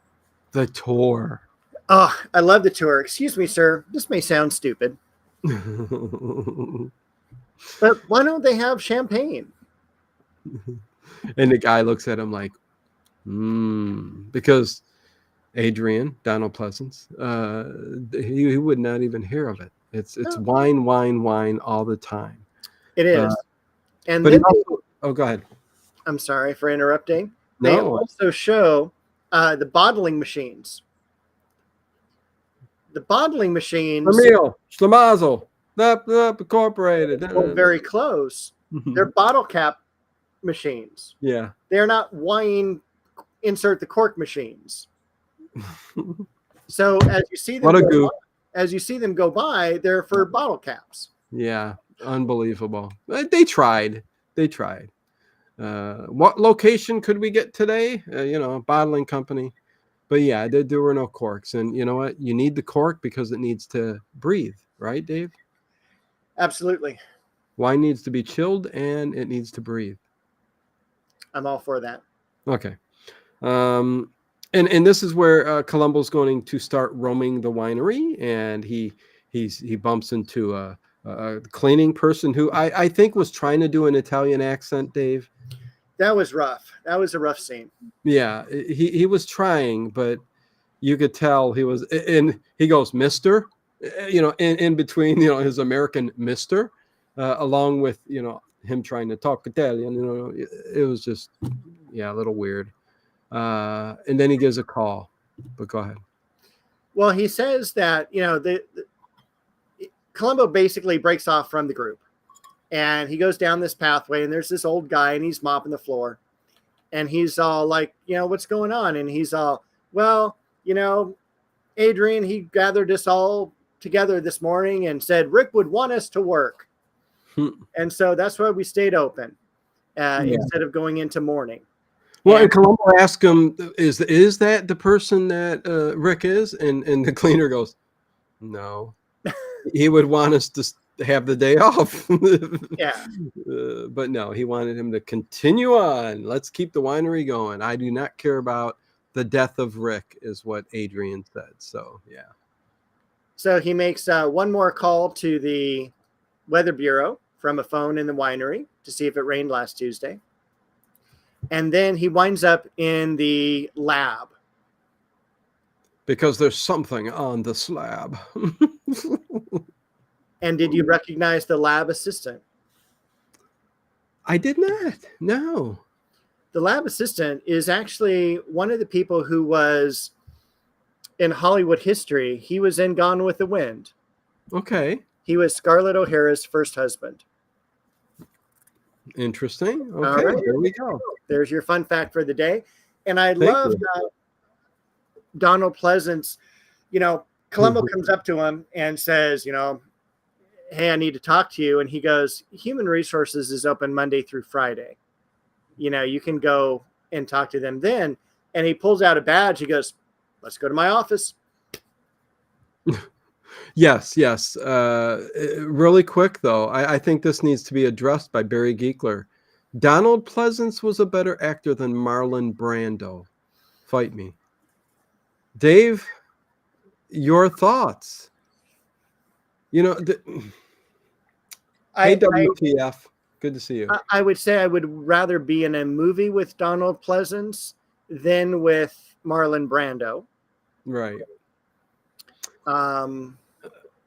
the tour. Oh, I love the tour. Excuse me, sir. This may sound stupid, but why don't they have champagne? And the guy looks at him like, because Adrian, Donald Pleasance, he would not even hear of it. It's No, wine, wine, wine all the time. it is. And But then go ahead. I'm sorry for interrupting. They No, also show the bottling machines. The bottling machines Emil, Schlemazel, Incorporated. are very close. They're bottle cap machines. Yeah. They're not wine insert the cork machines. So as you see them What a go goof. by, as you see them go by, they're for bottle caps. Yeah, unbelievable. They tried. What location could we get today? A bottling company. But yeah, there were no corks. And you know what? You need the cork because it needs to breathe, right, Dave? Absolutely. Wine needs to be chilled and it needs to breathe. I'm all for that. Okay. And this is where Columbo's going to start roaming the winery, and he bumps into a cleaning person who I think was trying to do an Italian accent, Dave. That was rough. That was a rough scene. Yeah, he was trying, but you could tell he was. And he goes, "Mister," in between, his American Mister, along with him trying to talk Italian. It was just a little weird. And then he gives a call. But go ahead. Well, he says that the Columbo basically breaks off from the group. And he goes down this pathway, and there's this old guy, and he's mopping the floor. And he's all like, what's going on? And he's all, well, Adrian, he gathered us all together this morning and said Rick would want us to work. And so that's why we stayed open instead of going into mourning. Well, and Columbo asked him, is that the person that Rick is? And the cleaner goes, no. He would want us to have the day off. Yeah. But no, he wanted him to continue on. Let's keep the winery going. I do not care about the death of Rick, is what Adrian said. So, yeah. So he makes one more call to the Weather Bureau from a phone in the winery to see if it rained last Tuesday. And then he winds up in the lab. Because there's something on the slab. And did you recognize the lab assistant? I did not. No. The lab assistant is actually one of the people who was in Hollywood history. He was in Gone with the Wind. Okay. He was Scarlett O'Hara's first husband. Interesting. Okay, right. Here we go. There's your fun fact for the day. And I love Donald Pleasance. Columbo comes up to him and says, hey, I need to talk to you. And he goes, Human Resources is open Monday through Friday. You can go and talk to them then. And he pulls out a badge. He goes, let's go to my office. Yes. Really quick, though, I think this needs to be addressed by Barry Geekler. Donald Pleasance was a better actor than Marlon Brando. Fight me. Dave, your thoughts? WTF. Good to see you. I would say I would rather be in a movie with Donald Pleasance than with Marlon Brando. Right.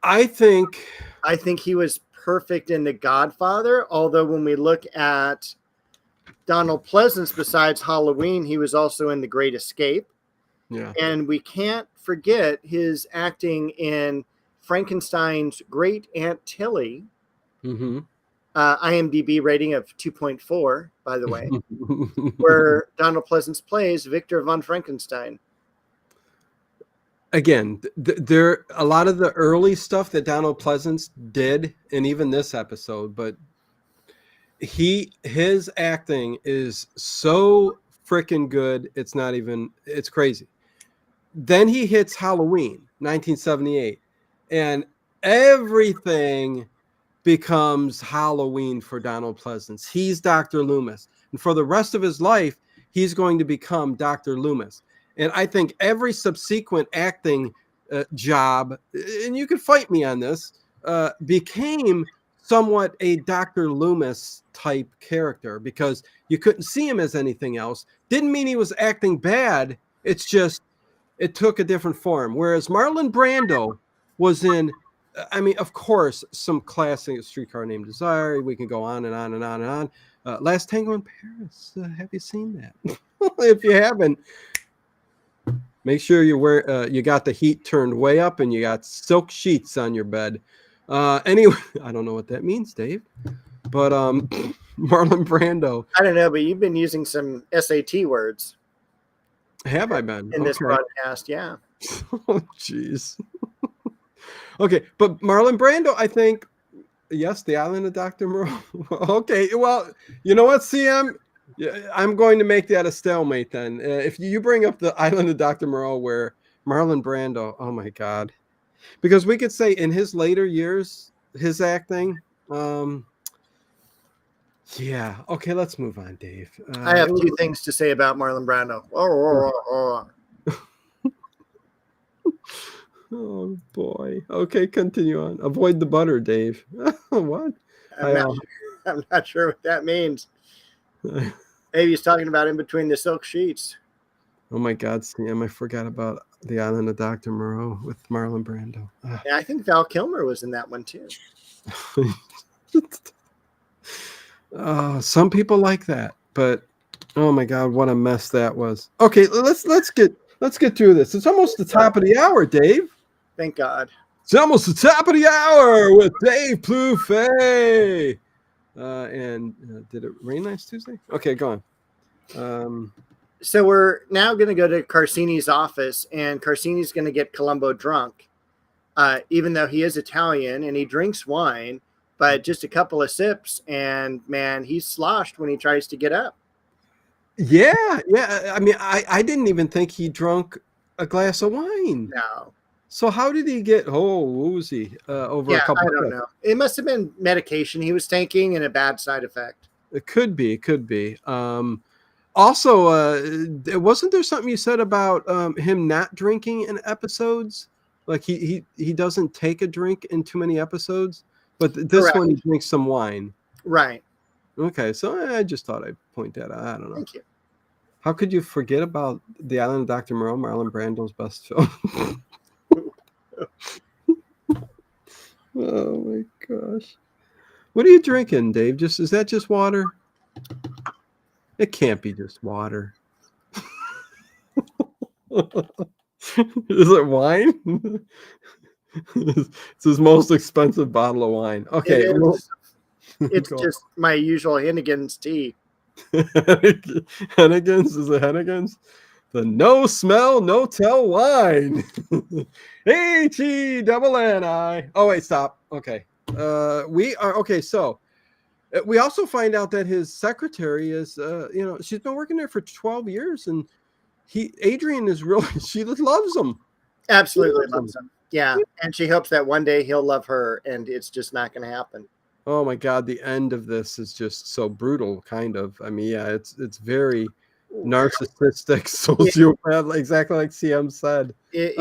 I think he was perfect in The Godfather, although when we look at Donald Pleasance, besides Halloween, he was also in The Great Escape. Yeah. And we can't forget his acting in Frankenstein's Great Aunt Tilly. Mm-hmm. IMDb rating of 2.4, by the way, where Donald Pleasance plays Victor von Frankenstein. Again, there a lot of the early stuff that Donald Pleasance did, and even this episode, but his acting is so freaking good. It's crazy. Then he hits Halloween, 1978, and everything becomes Halloween for Donald Pleasance. He's Dr. Loomis. And for the rest of his life, he's going to become Dr. Loomis. And I think every subsequent acting job, and you could fight me on this, became somewhat a Dr. Loomis type character because you couldn't see him as anything else. Didn't mean he was acting bad. It's just it took a different form. Whereas Marlon Brando was in, I mean, of course, some classic Streetcar Named Desire. We can go on and on and on and on. Last Tango in Paris. Have you seen that? If you haven't, make sure you got the heat turned way up and you got silk sheets on your bed. Anyway, I don't know what that means, Dave, but Marlon Brando. I don't know, but you've been using some SAT words. Have I been? In this broadcast, yeah. Oh, jeez. Okay, but Marlon Brando, I think, yes, The Island of Dr. Moreau. Okay, well, you know what, CM? I'm going to make that a stalemate then. If you bring up The Island of Dr. Moreau where Marlon Brando, oh my God. Because we could say in his later years, his acting, yeah. Okay, let's move on, Dave. I have two things to say about Marlon Brando. Oh boy. Okay, continue on. Avoid the butter, Dave. What? I'm not sure what that means. Maybe he's talking about In Between the Silk Sheets. Oh my God, Sam! I forgot about The Island of Dr. Moreau with Marlon Brando. Yeah, I think Val Kilmer was in that one too. Some people like that, but oh my God, what a mess that was. Okay, let's get through this. It's almost the top of the hour, Dave. Thank God. It's almost the top of the hour with Dave Plouffe. And did it rain last Tuesday? Okay, go on. So we're now going to go to Carsini's office, and Carsini's going to get Columbo drunk, even though he is Italian and he drinks wine, but just a couple of sips, and man, he's sloshed when he tries to get up. Yeah. I mean, I didn't even think he drunk a glass of wine. No. So how did he get woozy over a couple? I don't know. It must have been medication he was taking and a bad side effect. It could be. Also, wasn't there something you said about him not drinking in episodes? Like he doesn't take a drink in too many episodes, but this Correct. one he drinks some wine. Right. Okay, so I just thought I'd point that out. I don't know. Thank you. How could you forget about The Island of Dr. Moreau, Marlon Brando's best film? Oh my gosh. What are you drinking, Dave? Is that just water? It can't be just water. Is it wine? It's his most expensive bottle of wine. Okay. It's just my usual Hennigan's tea. Hennigan's? Is it Hennigan's? The no smell, no tell wine. HENNI. Oh, wait, stop. Okay. We are okay. So we also find out that his secretary is, she's been working there for 12 years, and Adrian is really, she loves him. Absolutely loves him. Yeah. And she hopes that one day he'll love her, and it's just not going to happen. Oh my God. The end of this is just so brutal, kind of. I mean, yeah, it's very narcissistic, sociopath, exactly like CM said. It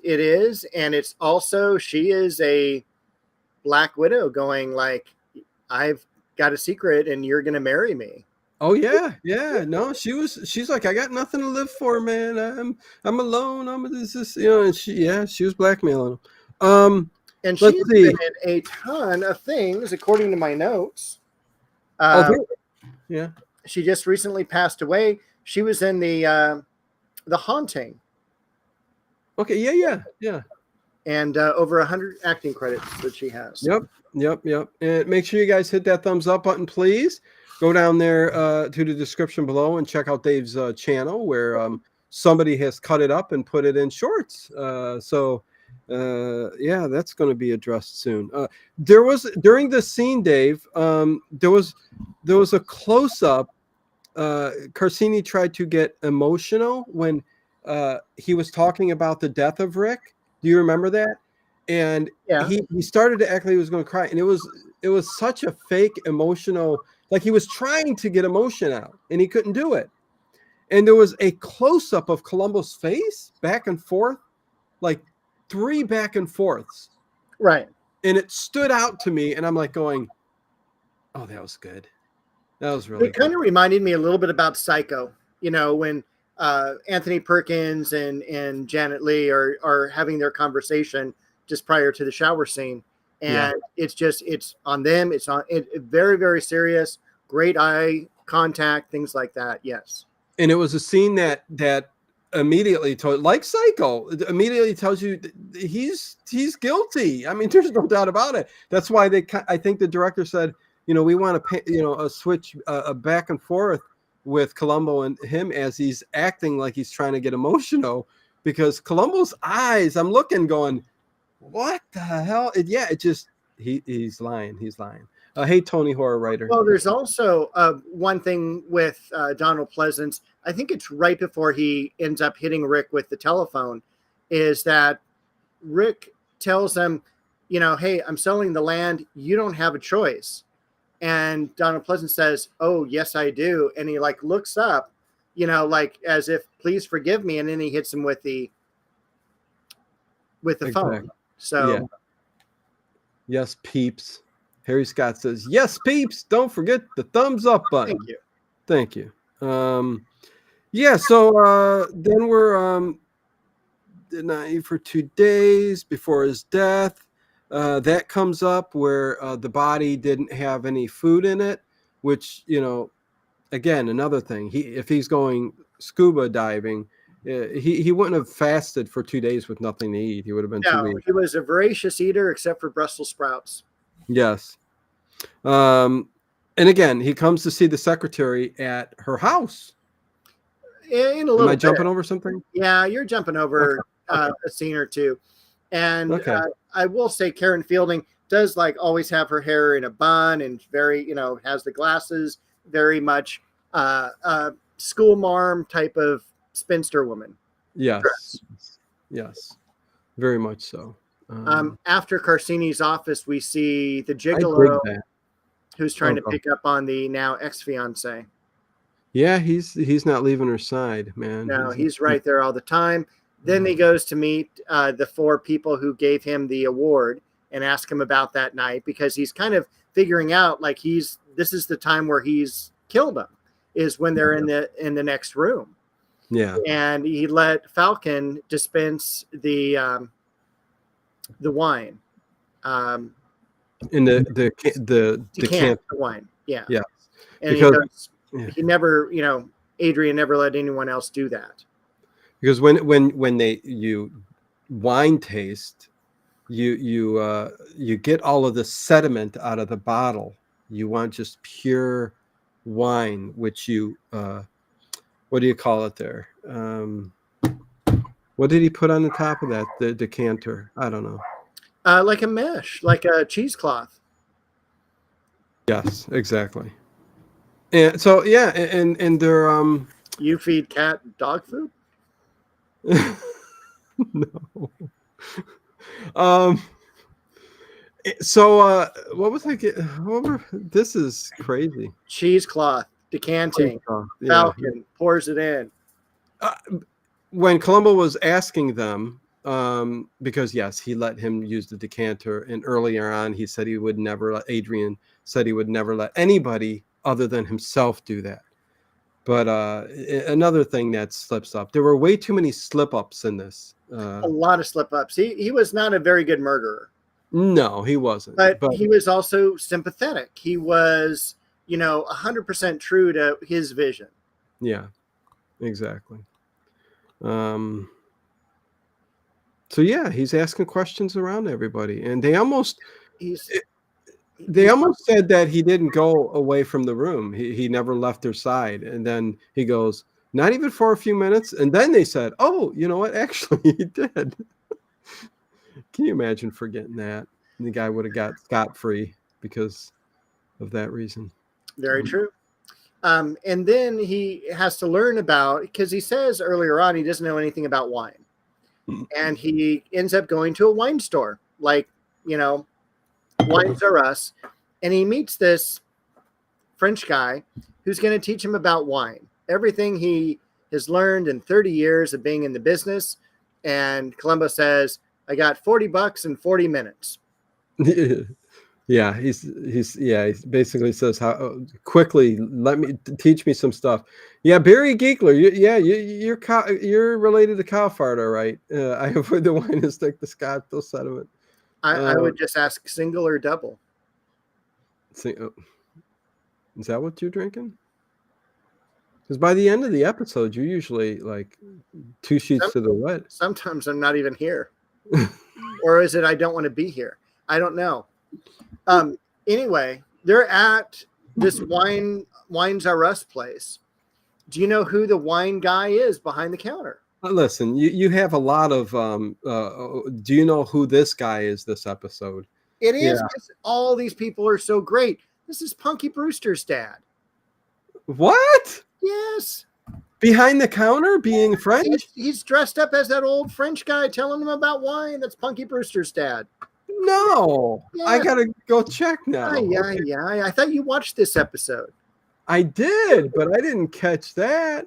is. And it's also, she is a Black Widow going like, I've got a secret and you're going to marry me. Oh yeah. No, she's like, I got nothing to live for, man. I'm alone. And she was blackmailing him. And she's been in a ton of things, according to my notes. Yeah. She just recently passed away. She was in the Haunting. Okay. Yeah. And over 100 acting credits that she has. Yep. And make sure you guys hit that thumbs up button, please. Go down there to the description below and check out Dave's channel where somebody has cut it up and put it in shorts. Yeah, that's going to be addressed soon. There was during the scene, Dave. There was a close up. Carsini tried to get emotional when he was talking about the death of Rick. Do you remember that? And he started to act like he was going to cry, and it was such a fake emotional, like he was trying to get emotion out and he couldn't do it. And there was a close up of Columbo's face back and forth, like 3 back and forths, Right. and it stood out to me, and I'm like going, "Oh, that was good. That was really It kind good." of reminded me a little bit about Psycho, when Anthony Perkins and Janet Leigh are having their conversation just prior to the shower scene. Yeah. And it's on them. It's on it, very, very serious, great eye contact, things like that. Yes. And it was a scene that immediately told, like Psycho, it immediately tells you he's guilty. I mean, there's no doubt about it. That's why I think the director said, we want to, a switch, a back and forth with Columbo and him as he's acting like he's trying to get emotional, because Columbo's eyes, I'm looking going, what the hell? It just, he's lying. He's lying. Hey, Tony, horror writer. Well, there's also one thing with Donald Pleasance. I think it's right before he ends up hitting Rick with the telephone, is that Rick tells him, hey, I'm selling the land. You don't have a choice. And Donald Pleasance says, oh, yes, I do. And he looks up, as if, please forgive me. And then he hits him with the phone. So, yeah. Yes, peeps. Harry Scott says, yes, peeps. Don't forget the thumbs up button. Thank you. Yeah. So then we're didn't eat for 2 days before his death. That comes up where the body didn't have any food in it, which, again, another thing. If he's going scuba diving, he wouldn't have fasted for 2 days with nothing to eat. He would have been too weak. He was a voracious eater except for Brussels sprouts. Yes. And again, he comes to see the secretary at her house. In a little Am I jumping bit. over something? Yeah, you're jumping over Okay. a scene or two. And Okay. I will say Karen Fielding does always have her hair in a bun and very, has the glasses, very much school marm type of spinster woman. Yes. Dress. Yes. Very much so. After Carsini's office, we see the I gigolo dig that. who's trying to pick up on the now ex-fiance. Yeah, he's not leaving her side, man. No, he's right there all the time. Then he goes to meet the 4 people who gave him the award and ask him about that night, because he's kind of figuring out this is the time where he's killed them, is when they're in the next room. Yeah. And he let Falcon dispense the wine. In the Decant the wine. Yeah. Yeah. And Because he never, Adrian never let anyone else do that. Because when you wine taste, you get all of the sediment out of the bottle. You want just pure wine, which you what do you call it there? What did he put on the top of that? The decanter? I don't know. Like a mesh, like a cheesecloth. Yes, exactly. And so yeah, and they're You feed cat dog food? No. So what was I get? This is crazy. Cheesecloth, decanting. Yeah. Falcon pours it in. When Columbo was asking them, because yes, he let him use the decanter, and earlier on he said he would never Adrian said he would never let anybody other than himself do that. But another thing that slips up, there were way too many slip-ups in this. A lot of slip-ups. He was not a very good murderer. No, he wasn't. But he was also sympathetic. He was, 100% true to his vision. Yeah, exactly. So yeah, he's asking questions around everybody, and they almost said that he didn't go away from the room. He never left their side. And then he goes, not even for a few minutes. And then they said, oh, you know what? Actually, he did. Can you imagine forgetting that? And the guy would have got scot-free because of that reason. Very true. And then he has to learn about, because he says earlier on he doesn't know anything about wine. And he ends up going to a wine store, Wines Are Us, and he meets this French guy who's going to teach him about wine, everything he has learned in 30 years of being in the business. And Columbo says, I got $40 and 40 minutes. Yeah, he basically says how quickly teach me some stuff. Yeah, Barry Geekler, you're related to cow fart, all right. I avoid the wine and stick to Scott till sediment. I would just ask single or double. Is that what you're drinking? Because by the end of the episode, you're usually like 2 sheets to the wet. Sometimes I'm not even here. Or is it I don't want to be here? I don't know. Anyway, they're at this Wines R Us place. Do you know who the wine guy is behind the counter? Listen, you have a lot of do you know who this guy is this episode? It is because all these people are so great. This is Punky Brewster's dad. What? Yes. Behind the counter being French? He's dressed up as that old French guy telling him about wine. That's Punky Brewster's dad. No. Yeah. I gotta go check now. Yeah. I thought you watched this episode. I did, but I didn't catch that.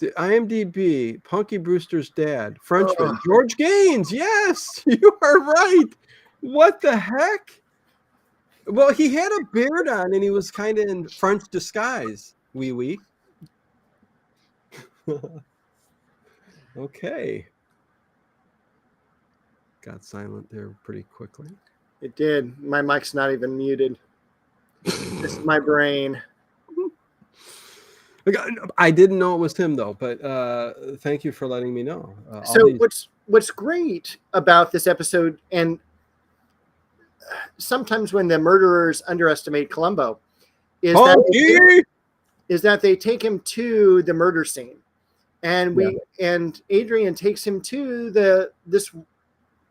IMDb, Punky Brewster's dad, Frenchman, George Gaines. Yes, you are right. What the heck? Well, he had a beard on and he was kind of in French disguise. Oui. Okay. Got silent there pretty quickly. It did. My mic's not even muted. This is my brain. I didn't know it was him though, but thank you for letting me know. So what's great about this episode, and sometimes when the murderers underestimate Columbo, is that they take him to the murder scene, and Adrian takes him to this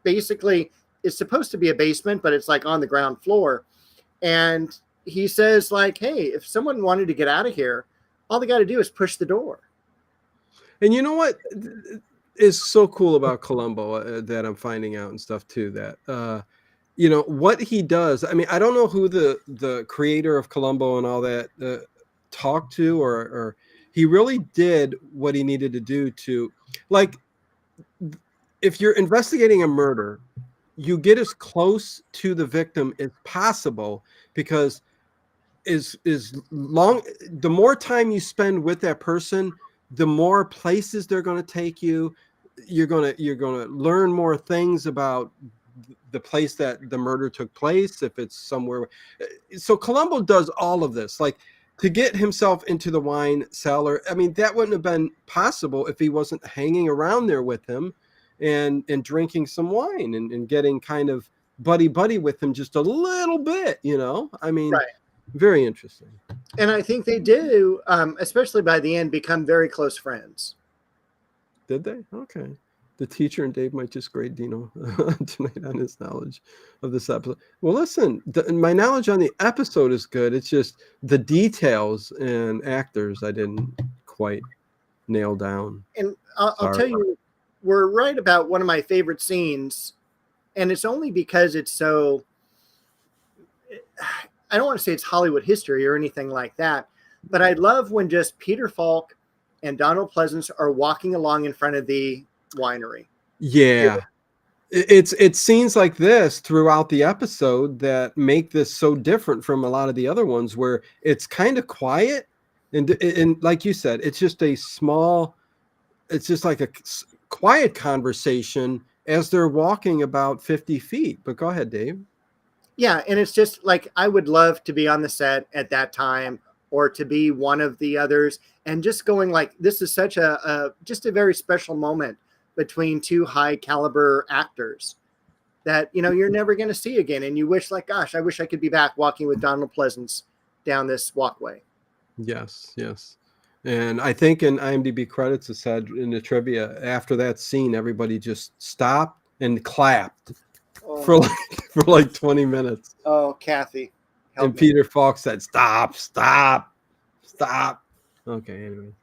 basically it's supposed to be a basement, but it's like on the ground floor, and he says like, hey, if someone wanted to get out of here, all they got to do is push the door. And you know what is so cool about Columbo that I'm finding out and stuff too, that what he does. I mean, I don't know who the creator of Columbo and all that talked to, or he really did what he needed to do to, like, if you're investigating a murder, you get as close to the victim as possible, because the more time you spend with that person, the more places they're going to take you. You're going to learn more things about the place that the murder took place, if it's somewhere. So Columbo does all of this, like, to get himself into the wine cellar. I mean, that wouldn't have been possible if he wasn't hanging around there with him and drinking some wine and getting kind of buddy with him just a little bit, I mean, right. Very interesting. And I think they do, especially by the end, become very close friends. Did they? Okay. The teacher and Dave might just grade Dino tonight on his knowledge of this episode. Well, listen, my knowledge on the episode is good. It's just the details and actors I didn't quite nail down. And I'll tell you, we're right about one of my favorite scenes, and it's only because it's so... I don't want to say it's Hollywood history or anything like that, but I love when just Peter Falk and Donald Pleasance are walking along in front of the winery. Yeah. It's scenes like this throughout the episode that make this so different from a lot of the other ones, where it's kind of quiet. And like you said, it's just it's just like a quiet conversation as they're walking about 50 feet. But go ahead, Dave. Yeah, and it's just like, I would love to be on the set at that time, or to be one of the others, and just going like, this is such just a very special moment between two high caliber actors that, you're never going to see again. And you wish, like, gosh, I wish I could be back walking with Donald Pleasance down this walkway. Yes. And I think in IMDb credits, it said in the trivia, after that scene, everybody just stopped and clapped. For like 20 minutes. Oh, Kathy. And me. Peter Falk said, stop. Okay, anyway.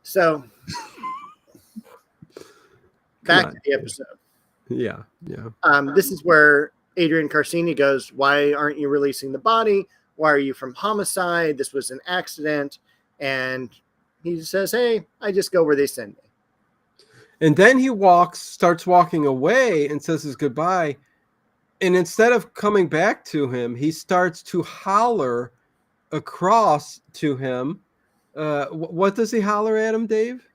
So, back to the episode. Yeah. This is where Adrian Carsini goes, why aren't you releasing the body? Why are you from homicide? This was an accident. And he says, hey, I just go where they send me. And then he starts walking away and says his goodbye. And instead of coming back to him, he starts to holler across to him. What does he holler at him, Dave?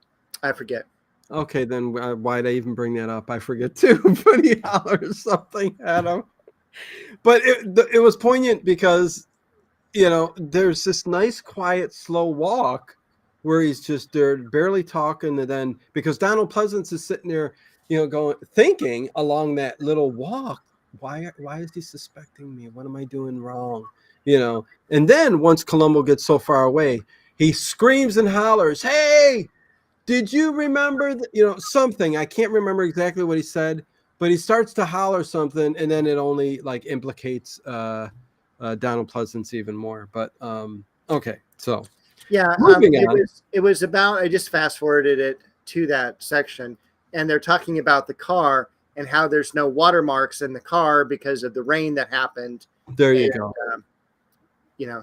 I forget. Okay, then why'd I even bring that up? I forget too. But he hollers something at him. But it was poignant because, there's this nice, quiet, slow walk where they're barely talking. And then because Donald Pleasance is sitting there, thinking along that little walk, why is he suspecting me? What am I doing wrong? And then once Columbo gets so far away, he screams and hollers, "Hey, did you remember, something?" I can't remember exactly what he said, but he starts to holler something, and then it only like implicates Donald Pleasance even more. But okay, so Yeah, moving on. it was about. I just fast forwarded it to that section, and they're talking about the car and how there's no watermarks in the car because of the rain that happened. There you go.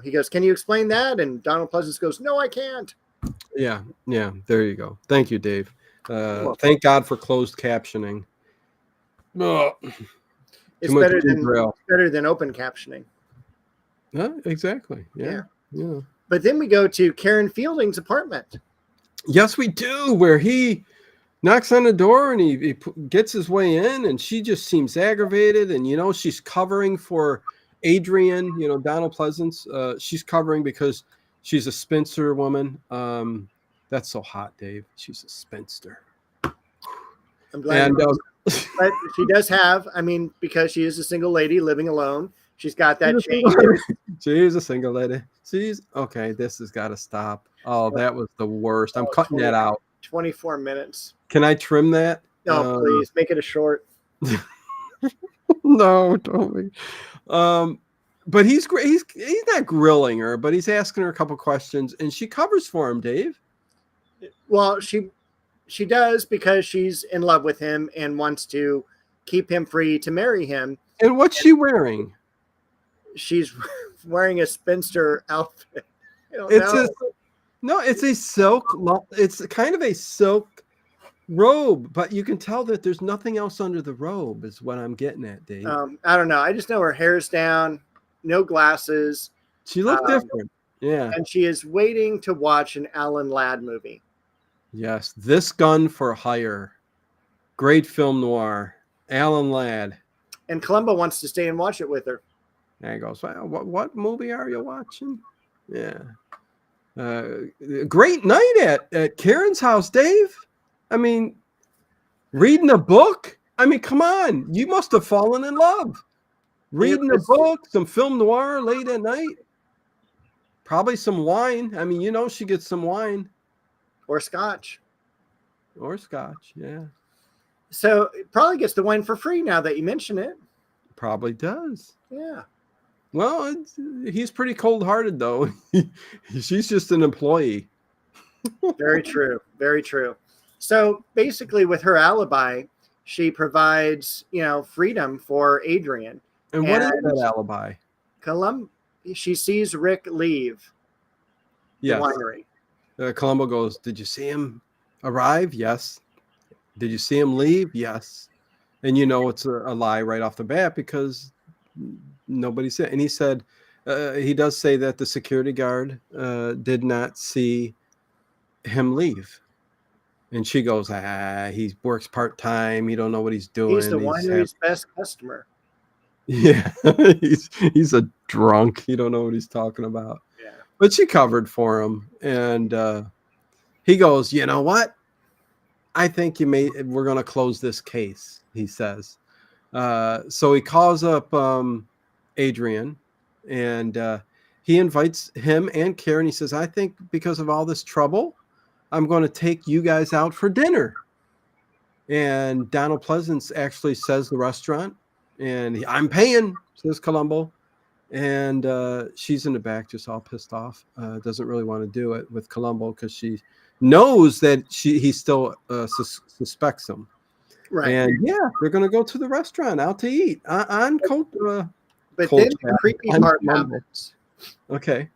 He goes, "Can you explain that?" And Donald Pleasance goes, "No, I can't." Yeah, there you go. Thank you, Dave. Thank God for closed captioning. It's better than open captioning. Exactly. Yeah. But then we go to Karen Fielding's apartment. Yes, we do, where he knocks on the door and he gets his way in, and she just seems aggravated. And, she's covering for Adrian, Donald Pleasance. She's covering because she's a spinster woman. That's so hot, Dave. She's a spinster. I'm glad. But she does have, because she is a single lady living alone, she's got that chain. She's a single lady. Okay. This has got to stop. Oh, that was the worst. I'm cutting that out. 24 minutes. Can I trim that? No, please make it a short. No, don't be. But he's great. He's not grilling her, but he's asking her a couple questions, and she covers for him, Dave. Well, she does because she's in love with him and wants to keep him free to marry him. And what's she wearing? She's wearing a spinster outfit. It's a silk. It's kind of a silk robe, but you can tell that there's nothing else under the robe is what I'm getting at, Dave. I don't know. I just know her hair's down, no glasses. She looked different. Yeah. And she is waiting to watch an Alan Ladd movie. Yes. This Gun for Hire. Great film noir. Alan Ladd. And Columbo wants to stay and watch it with her. And he goes, well, what movie are you watching? Yeah. Great night at Karen's house, Dave. Reading a book. Come on. You must have fallen in love. Reading a book, some film noir late at night. Probably some wine. She gets some wine. Or scotch. Yeah. So it probably gets the wine for free now that you mention it. Probably does. Yeah. Well, he's pretty cold-hearted, though. She's just an employee. Very true. Very true. So basically, with her alibi, she provides, freedom for Adrian. And what is that alibi? She sees Rick leave the winery. Columbo goes, "Did you see him arrive?" "Yes." "Did you see him leave?" "Yes." And it's a lie right off the bat because nobody said. And he said, he does say that the security guard did not see him leave. And she goes, he works part-time. He don't know what he's doing. He's the winery's best customer. Yeah, he's a drunk. He don't know what he's talking about. Yeah. But she covered for him. And he goes, "You know what? I think we're going to close this case," he says. So he calls up Adrian, and he invites him and Karen. He says, "I think because of all this trouble, I'm going to take you guys out for dinner." And Donald Pleasance actually says the restaurant, and "I'm paying," says Columbo. And she's in the back just all pissed off. Doesn't really want to do it with Columbo because she knows that he still suspects him. Right. And they're going to go to the restaurant out to eat on cold. But then the creepy part happens. Okay.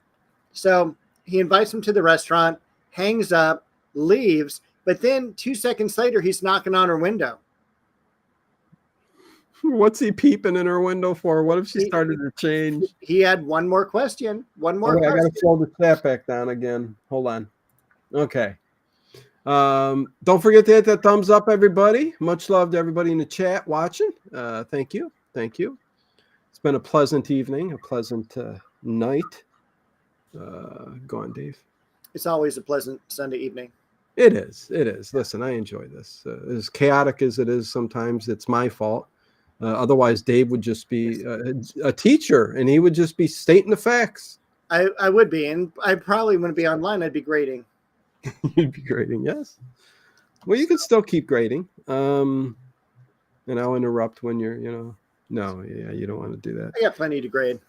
So he invites him to the restaurant, hangs up, leaves, But then 2 seconds later, he's knocking on her window. What's he peeping in her window for? What if she He- started to change? He had one more question. One more Okay, I question. gotta slow the chat back down again. Hold on. Okay. Don't forget to hit that thumbs up, everybody. Much love to everybody in the chat watching. Thank you. Thank you. It's been a pleasant evening, a pleasant night. Go on, Dave. It's always a pleasant Sunday evening. It is. It is. Listen, I enjoy this. As chaotic as it is sometimes, it's my fault. Otherwise, Dave would just be a teacher, and he would just be stating the facts. I would be, and I probably wouldn't be online. I'd be grading. You'd be grading, yes. Well, you can still keep grading. And I'll interrupt when you're, no, yeah, you don't want to do that. I got plenty to grade.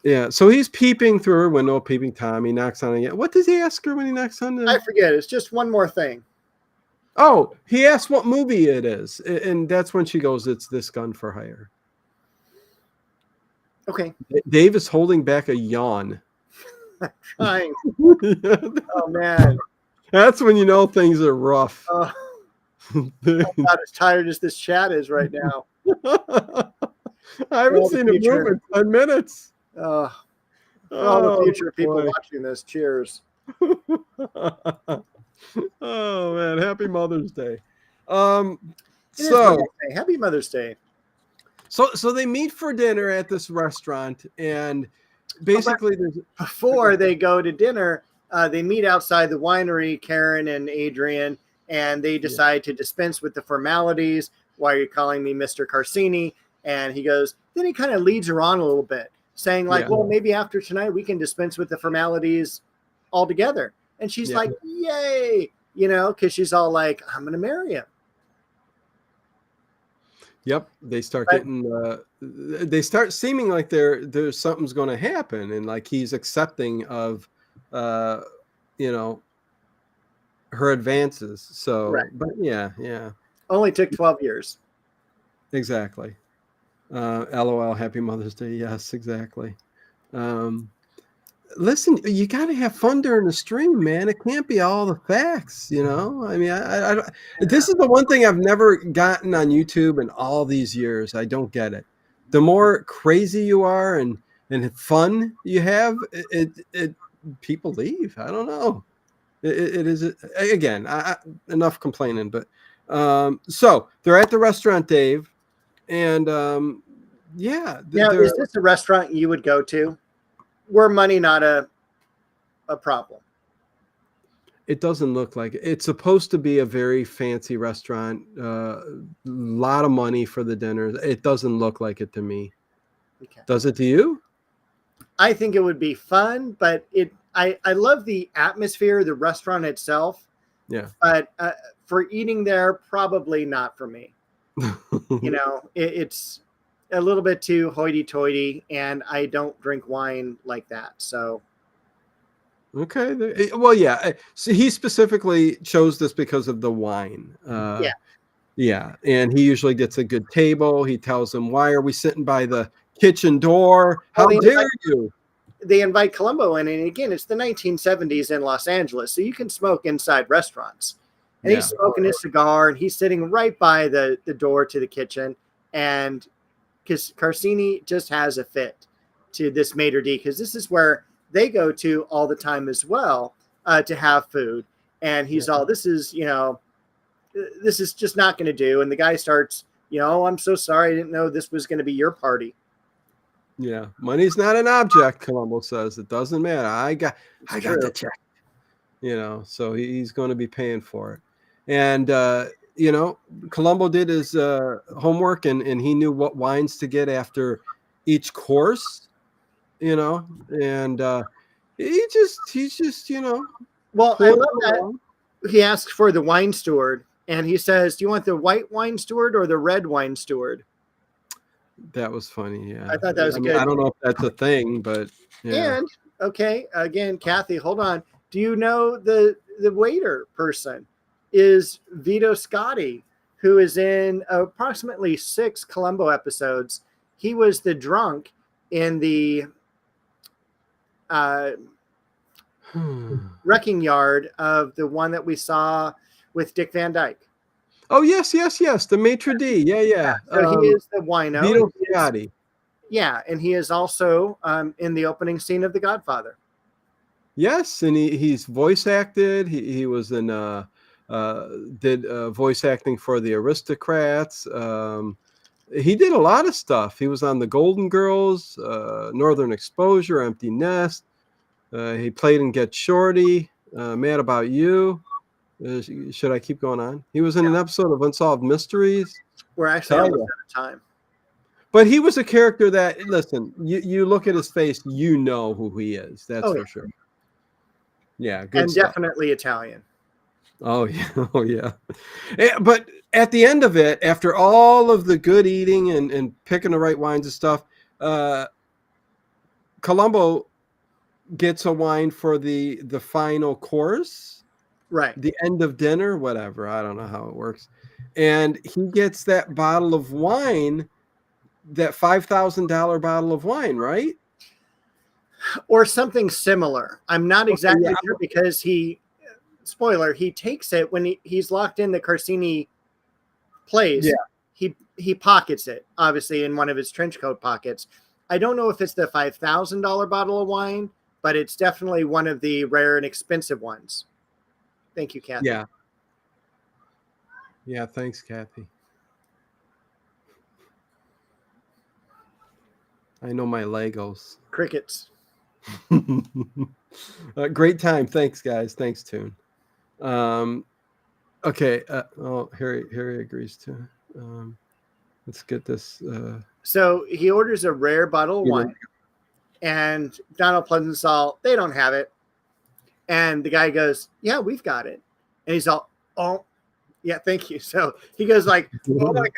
Yeah, so he's peeping through her window, peeping Tom. He knocks on it. What does he ask her when he knocks on I the? forget. It's just one more thing. Oh, he asks what movie it is, and that's when she goes, "It's This Gun for Hire." Okay. Dave is holding back a yawn. Trying. Oh, man. That's when you know things are rough. Oh, I'm about as tired as this chat is right now. I haven't Well, the seen a future. move in 10 minutes. For all the future people boy. watching this, cheers. Oh man, happy Mother's Day. It is So Mother's Day. Happy Mother's Day. so they meet for dinner at this restaurant, and basically there's Before they go to dinner, they meet outside the winery, Karen and Adrian, and they decide to dispense with the formalities. Why are you calling me Mr. Carsini? And he goes, then he kind of leads her on a little bit, saying like, well, maybe after tonight we can dispense with the formalities altogether. And she's like, yay, because she's all like, I'm going to marry him. Yep, they start getting they start seeming like there's something's going to happen, and like he's accepting of her advances. So but yeah only took 12 years. Exactly. LOL, happy Mother's Day. Yes, exactly. Listen, you got to have fun during the stream, man. It can't be all the facts, I mean, I don't, this is the one thing I've never gotten on YouTube in all these years. I don't get it. The more crazy you are and fun you have, it people leave. I don't know. It is again. Enough complaining, but so they're at the restaurant, Dave, and now, is this a restaurant you would go to? Were money not a problem? It doesn't look like it. It's supposed to be a very fancy restaurant. Lot of money for the dinners. It doesn't look like it to me. Okay. Does it to you? I think it would be fun, but I love the atmosphere of the restaurant itself. Yeah. But for eating there, probably not for me. It's a little bit too hoity-toity, and I don't drink wine like that. So, okay. Well, yeah. So he specifically chose this because of the wine. Yeah. And he usually gets a good table. He tells them, "Why are we sitting by the kitchen door? How dare you?" They invite Columbo in, and again, it's the 1970s in Los Angeles, so you can smoke inside restaurants. And he's smoking his cigar, and he's sitting right by the door to the kitchen, and because Carsini just has a fit to this maitre d', because this is where they go to all the time as well to have food. And he's all, this is just not going to do. And the guy starts, I'm so sorry. I didn't know this was going to be your party. Yeah. Money's not an object, Columbo says. It doesn't matter. I got the check. So he's going to be paying for it. And, Columbo did his homework and he knew what wines to get after each course, and he's just, Well, I love that he asked for the wine steward, and he says, do you want the white wine steward or the red wine steward? That was funny. Yeah. I thought that was good. I don't know if that's a thing, but yeah. And okay, again, Kathy, hold on. Do you know the waiter person is Vito Scotti, who is in approximately 6 Columbo episodes. He was the drunk in the wrecking yard of the one that we saw with Dick Van Dyke. Oh, yes. The maitre d'. Yeah. So he is the wino. Vito and he is- Scotti. Yeah, and he is also in the opening scene of The Godfather. Yes, and he's voice acted. He was in did voice acting for the Aristocrats. He did a lot of stuff. He was on the Golden Girls, Northern Exposure, Empty Nest. He played in Get Shorty, Mad About You. Should I keep going on? He was in an episode of Unsolved Mysteries. We're actually almost out of time. But he was a character that, listen, you look at his face, you know who he is. That's for sure. Yeah, good and stuff. definitely Italian. Oh yeah, oh yeah. But at the end of it, after all of the good eating and picking the right wines and stuff, Columbo gets a wine for the final course, right? The end of dinner, whatever. I don't know how it works, and he gets that bottle of wine, that $5,000 bottle of wine, right? Or something similar. I'm not exactly sure because he takes it when he's locked in the Carsini place. Yeah. He pockets it, obviously, in one of his trench coat pockets. I don't know if it's the $5,000 bottle of wine, but it's definitely one of the rare and expensive ones. Thank you, Kathy. Yeah. Yeah, thanks, Kathy. I know my Legos. Crickets. Great time. Thanks, guys. Thanks, Toon. Okay. Harry agrees too. Let's get this. So he orders a rare bottle of wine, and Donald Pleasance, they don't have it. And the guy goes, "Yeah, we've got it." And he's all, "Oh, yeah, thank you." So he goes like, "Oh my God."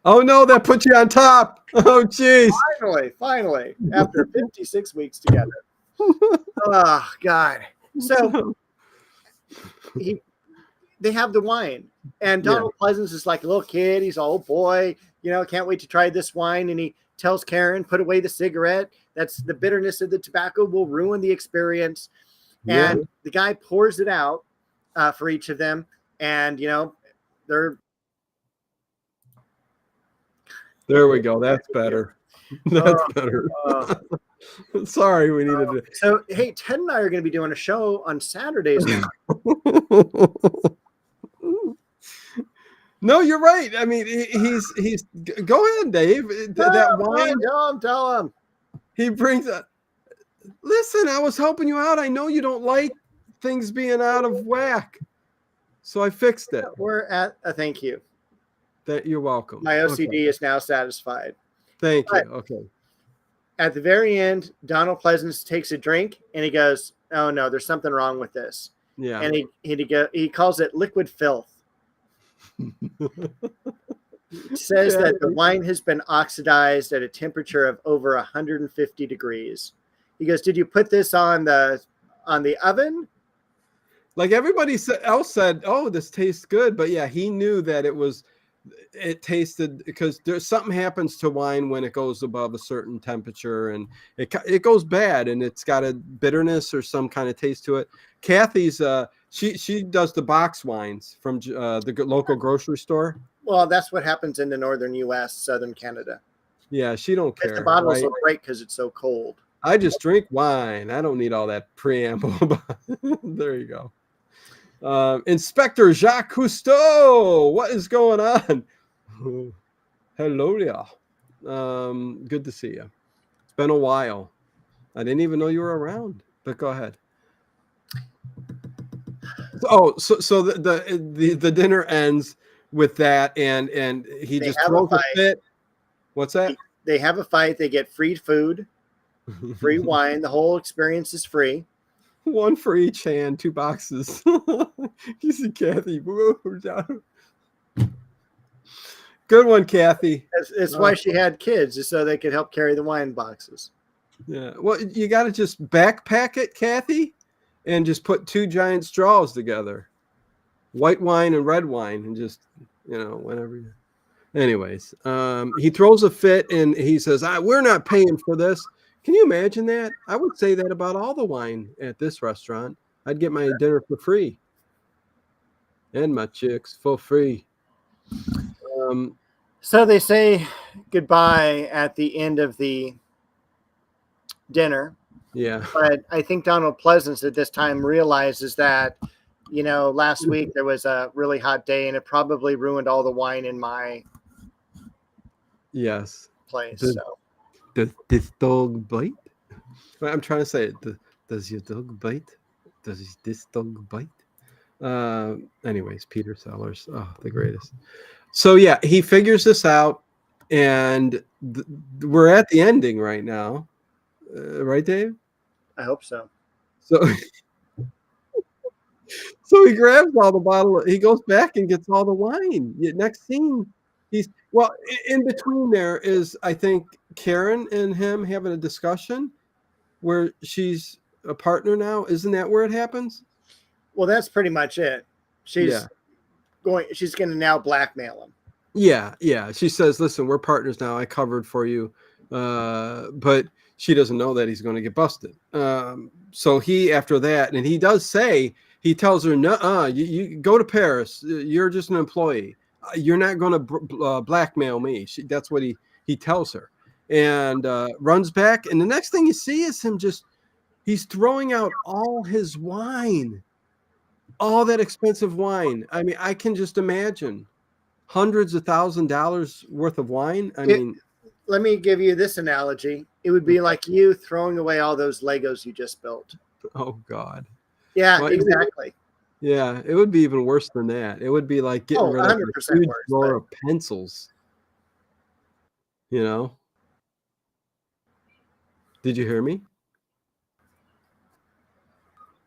Oh no, that put you on top. Oh geez. Finally, after 56 weeks together. Oh God. So they have the wine, and Donald Pleasance is like a little kid. He's all, "Oh boy, can't wait to try this wine." And he tells Karen, "Put away the cigarette. That's the bitterness of the tobacco will ruin the experience." Yeah. And the guy pours it out for each of them, and they're. There we go. That's better. That's better. Sorry, we needed to. So, hey, Ted and I are going to be doing a show on Saturdays. No, you're right. I mean, he's. Go ahead, Dave. That wine. Tell him. He brings a. Listen, I was helping you out. I know you don't like things being out of whack, so I fixed it. We're at a thank you. That you're welcome. My OCD is now satisfied. Thank you. Okay. At the very end, Donald Pleasance takes a drink and he goes, "Oh no, there's something wrong with this." Yeah. And he calls it liquid filth. He says that the wine has been oxidized at a temperature of over 150 degrees. He goes, "Did you put this on the oven?" Like everybody else said, "Oh, this tastes good," but yeah, he knew that it tasted, because there's something happens to wine when it goes above a certain temperature, and it goes bad, and it's got a bitterness or some kind of taste to it. Kathy's she does the box wines from the local grocery store. Well, that's what happens in the northern U.S., southern Canada. Yeah, she don't care. The bottles look great because it's so cold. I just drink wine. I don't need all that preamble. There you go. Inspector Jacques Cousteau, what is going on? Hello there. Good to see you. It's been a while. I didn't even know you were around, but go ahead. So the dinner ends with that, and he just throws a fit. What's that? They have a fight. They get free food, free wine. The whole experience is free. One for each hand, 2 boxes. You see Kathy. Good one, Kathy. That's why she had kids, is so they could help carry the wine boxes. Yeah. Well, you got to just backpack it, Kathy, and just put 2 giant straws together. White wine and red wine, and just, whenever. Anyways, he throws a fit, and he says, "We're not paying for this." Can you imagine that? I would say that about all the wine at this restaurant. I'd get my dinner for free. and my chicks for free. So they say goodbye at the end of the dinner. Yeah. But I think Donald Pleasance at this time realizes that, last week there was a really hot day and it probably ruined all the wine in my Yes. place. Does, So does this dog bite? Well, I'm trying to say it. Does your dog bite? Does this dog bite? Anyways, Peter Sellers. Oh, the greatest. So yeah, he figures this out, and we're at the ending right now. Right, Dave? I hope so. So so he grabs all the bottle. He goes back and gets all the wine. Next scene, in between there is, I think, Karen and him having a discussion where she's a partner now. Isn't that where it happens? Well, that's pretty much it. She's Yeah. she's going to now blackmail him. Yeah. She says, "Listen, we're partners now. I covered for you," but she doesn't know that he's going to get busted. So he, after that, and he does say, he tells her, "No, you go to Paris. You're just an employee. You're not going to blackmail me." That's what he tells her, and runs back. And the next thing you see is him he's throwing out all his wine, all that expensive wine. I mean, I can just imagine hundreds of $1,000s worth of wine. Let me give you this analogy. It would be like you throwing away all those Legos you just built. Oh God. Yeah, Well, exactly. it would be even worse than that. It would be like getting rid of a 100% huge worse, drawer but of pencils. Did you hear me?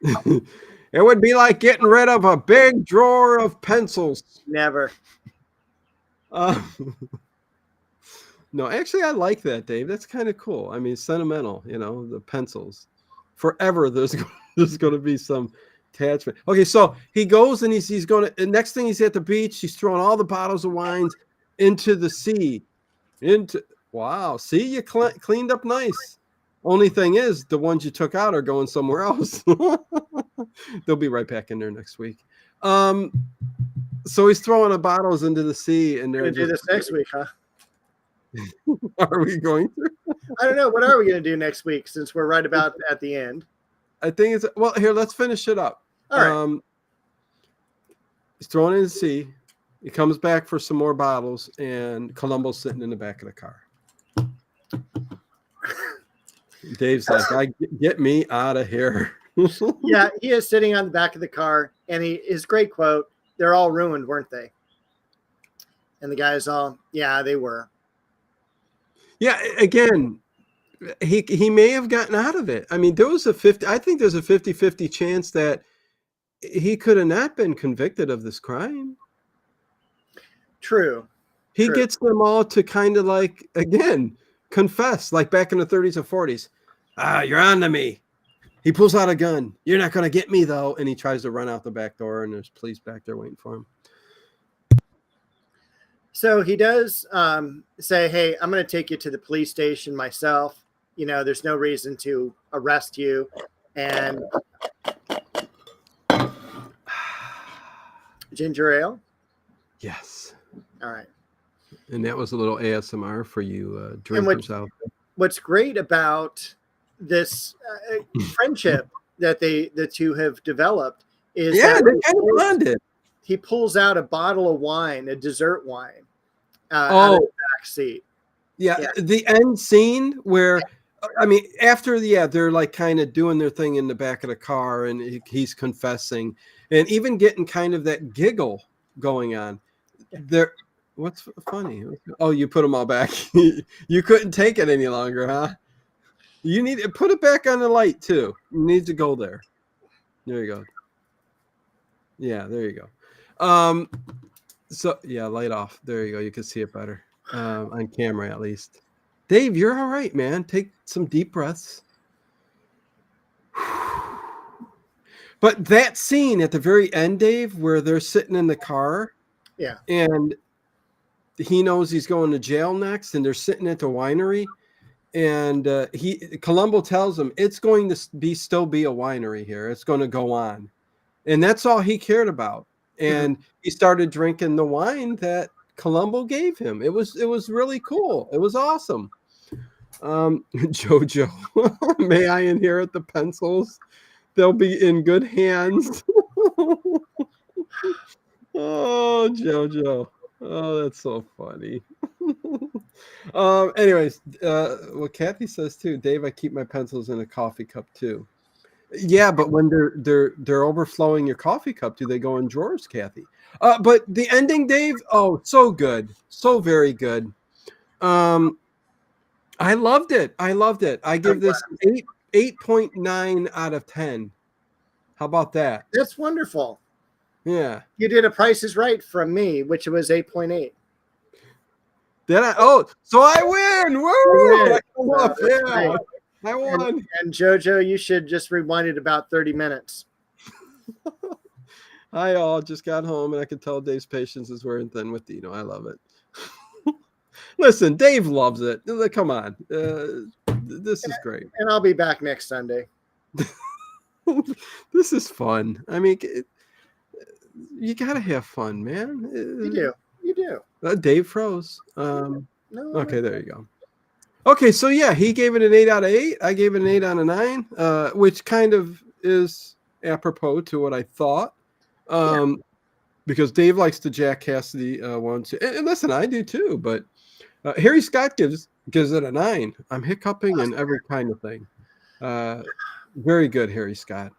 It would be like getting rid of a big drawer of pencils. never. No, actually, I like that, Dave. That's kind of cool. I mean, sentimental, the pencils. Forever, there's going to be some attachment. Okay, so he goes and he's going to, next thing he's at the beach, he's throwing all the bottles of wines into the sea. Wow, see, you cleaned up nice. Only thing is, the ones you took out are going somewhere else. They'll be right back in there next week. So he's throwing the bottles into the sea, and they're We're going to do this next week, huh? Are we going to? I don't know. What are we going to do next week since we're right about at the end? I think it's, well, here, let's finish it up. All right. He's thrown in the sea. He comes back for some more bottles, and Columbo's sitting in the back of the car. Dave's like, get me out of here. Yeah, he is sitting on the back of the car, and his great quote, "They're all ruined, weren't they?" And the guy's all, "Yeah, they were." Yeah, again, he may have gotten out of it. I mean, there's a 50-50 chance that he could have not been convicted of this crime. True. He gets them all to kind of like, again, confess, like back in the 30s and 40s. You're on to me. He pulls out a gun. You're not going to get me, though. And he tries to run out the back door, and there's police back there waiting for him. So he does say, "Hey, I'm going to take you to the police station myself. There's no reason to arrest you." And ginger ale? Yes. All right. And that was a little ASMR for you drinkers out there. What's great about this friendship that the two have developed is that they kind of bonded. He pulls out a bottle of wine, a dessert wine, out of the back seat. Yeah, the end scene where, I mean, after they're like kind of doing their thing in the back of the car, and he's confessing, and even getting kind of that giggle going on. What's funny? Oh, you put them all back. You couldn't take it any longer, huh? You need to put it back on the light too. You need to go there. There you go. Yeah, there you go. So yeah, light off. There you go. You can see it better on camera, at least. Dave, you're all right, man. Take some deep breaths. But that scene at the very end, Dave, where they're sitting in the car, and he knows he's going to jail next, and they're sitting at the winery, and Columbo tells him it's going to still be a winery here. It's going to go on, and that's all he cared about. and he started drinking the wine that Columbo gave him. It was really cool. It was awesome. Jojo, may I inherit the pencils? They'll be in good hands. Oh, Jojo. Oh, that's so funny. Anyways, what Kathy says too, Dave, I keep my pencils in a coffee cup too. Yeah, but when they're overflowing your coffee cup, do they go in drawers, Kathy? But the ending, Dave, oh, so good. So very good. I loved it. I give this 8.9 out of 10. How about that? That's wonderful. Yeah. You did a Price is Right from me, which was 8.8. Did I? Oh, so I win! Woo! Great. I won. And Jojo, you should just rewind it about 30 minutes. I all just got home and I could tell Dave's patience is wearing thin with Dino. I love it. Listen, Dave loves it. Come on. This is great. And I'll be back next Sunday. This is fun. I mean, you got to have fun, man. You do. Dave froze. No. Okay, there you go. Okay, so yeah, he gave it an 8 out of 8. I gave it an 8 out of 9, which kind of is apropos to what I thought. Because Dave likes the Jack Cassidy ones. And listen, I do too, but Harry Scott gives it a 9. I'm hiccuping and every kind of thing. Very good, Harry Scott.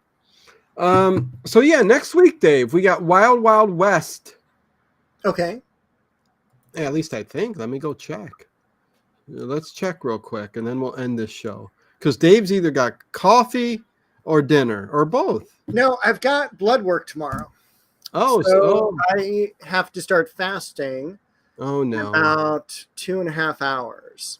So yeah, next week, Dave, we got Wild Wild West. Okay. Yeah, at least I think. Let me go check. Let's check real quick, and then we'll end this show. Because Dave's either got coffee or dinner or both. No, I've got blood work tomorrow. Oh, so I have to start fasting. Oh no! About 2.5 hours.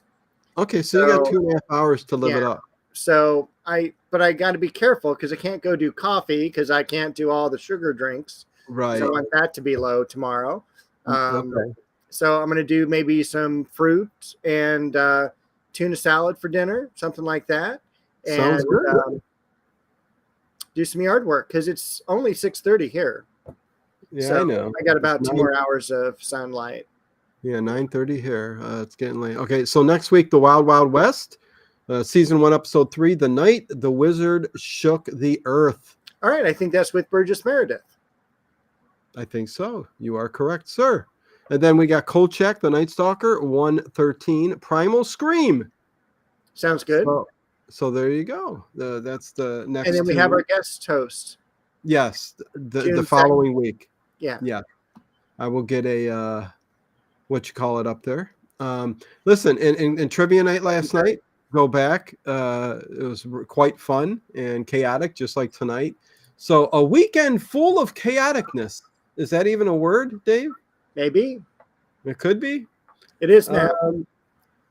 Okay, so you got 2.5 hours to live it up. So I got to be careful because I can't go do coffee because I can't do all the sugar drinks. Right. So I want that to be low tomorrow. Okay. So I'm going to do maybe some fruit and tuna salad for dinner, something like that. Sounds good. Do some yard work because it's only 6:30 here. Yeah, so I know. I got about 2 more hours of sunlight. Yeah, 9:30 here. It's getting late. Okay, so next week, the Wild Wild West, season 1, episode 3, The Night the Wizard Shook the Earth. All right, I think that's with Burgess Meredith. I think so. You are correct, sir. And then we got Kolchak, the Night Stalker, 113, Primal Scream. Sounds good. So there you go. That's the next. And then we have our guest host. Yes, the following week. Yeah. I will get a what you call it up there. Listen, in trivia night last night, go back. It was quite fun and chaotic, just like tonight. So a weekend full of chaoticness. Is that even a word, Dave? Maybe. It could be. It is now.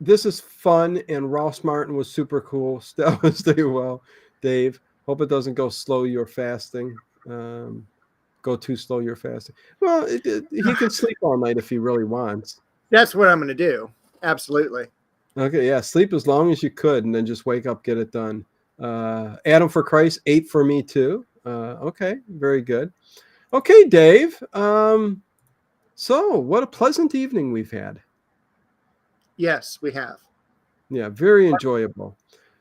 This is fun, and Ross Martin was super cool. Stay well, Dave. Hope it doesn't go slow. You're fasting. Go too slow. You're fasting. Well, he can sleep all night if he really wants. That's what I'm going to do. Absolutely. Okay, yeah. Sleep as long as you could, and then just wake up, get it done. Adam for Christ, 8 for me too. Okay, very good. Okay, Dave. So what a pleasant evening we've had. Yes, we have. Yeah, very enjoyable.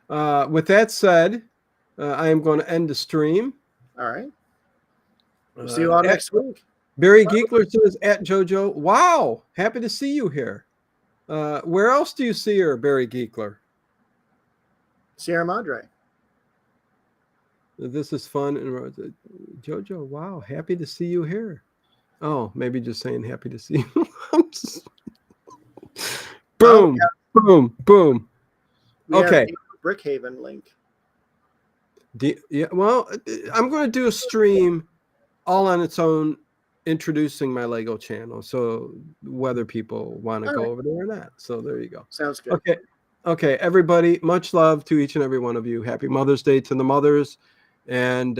With that said, I am going to end the stream. All right. We'll see you all next week. Barry Geekler says at JoJo, wow, happy to see you here. Where else do you see her, Barry Geekler? Sierra Madre. This is fun. And JoJo, wow, happy to see you here. Oh, maybe just saying happy to see you. Boom, boom, boom. Okay. Brickhaven link. Yeah, well, I'm going to do a stream all on its own, introducing my Lego channel. So whether people want to go over there or not. So there you go. Sounds good. Okay, everybody, much love to each and every one of you. Happy Mother's Day to the mothers. And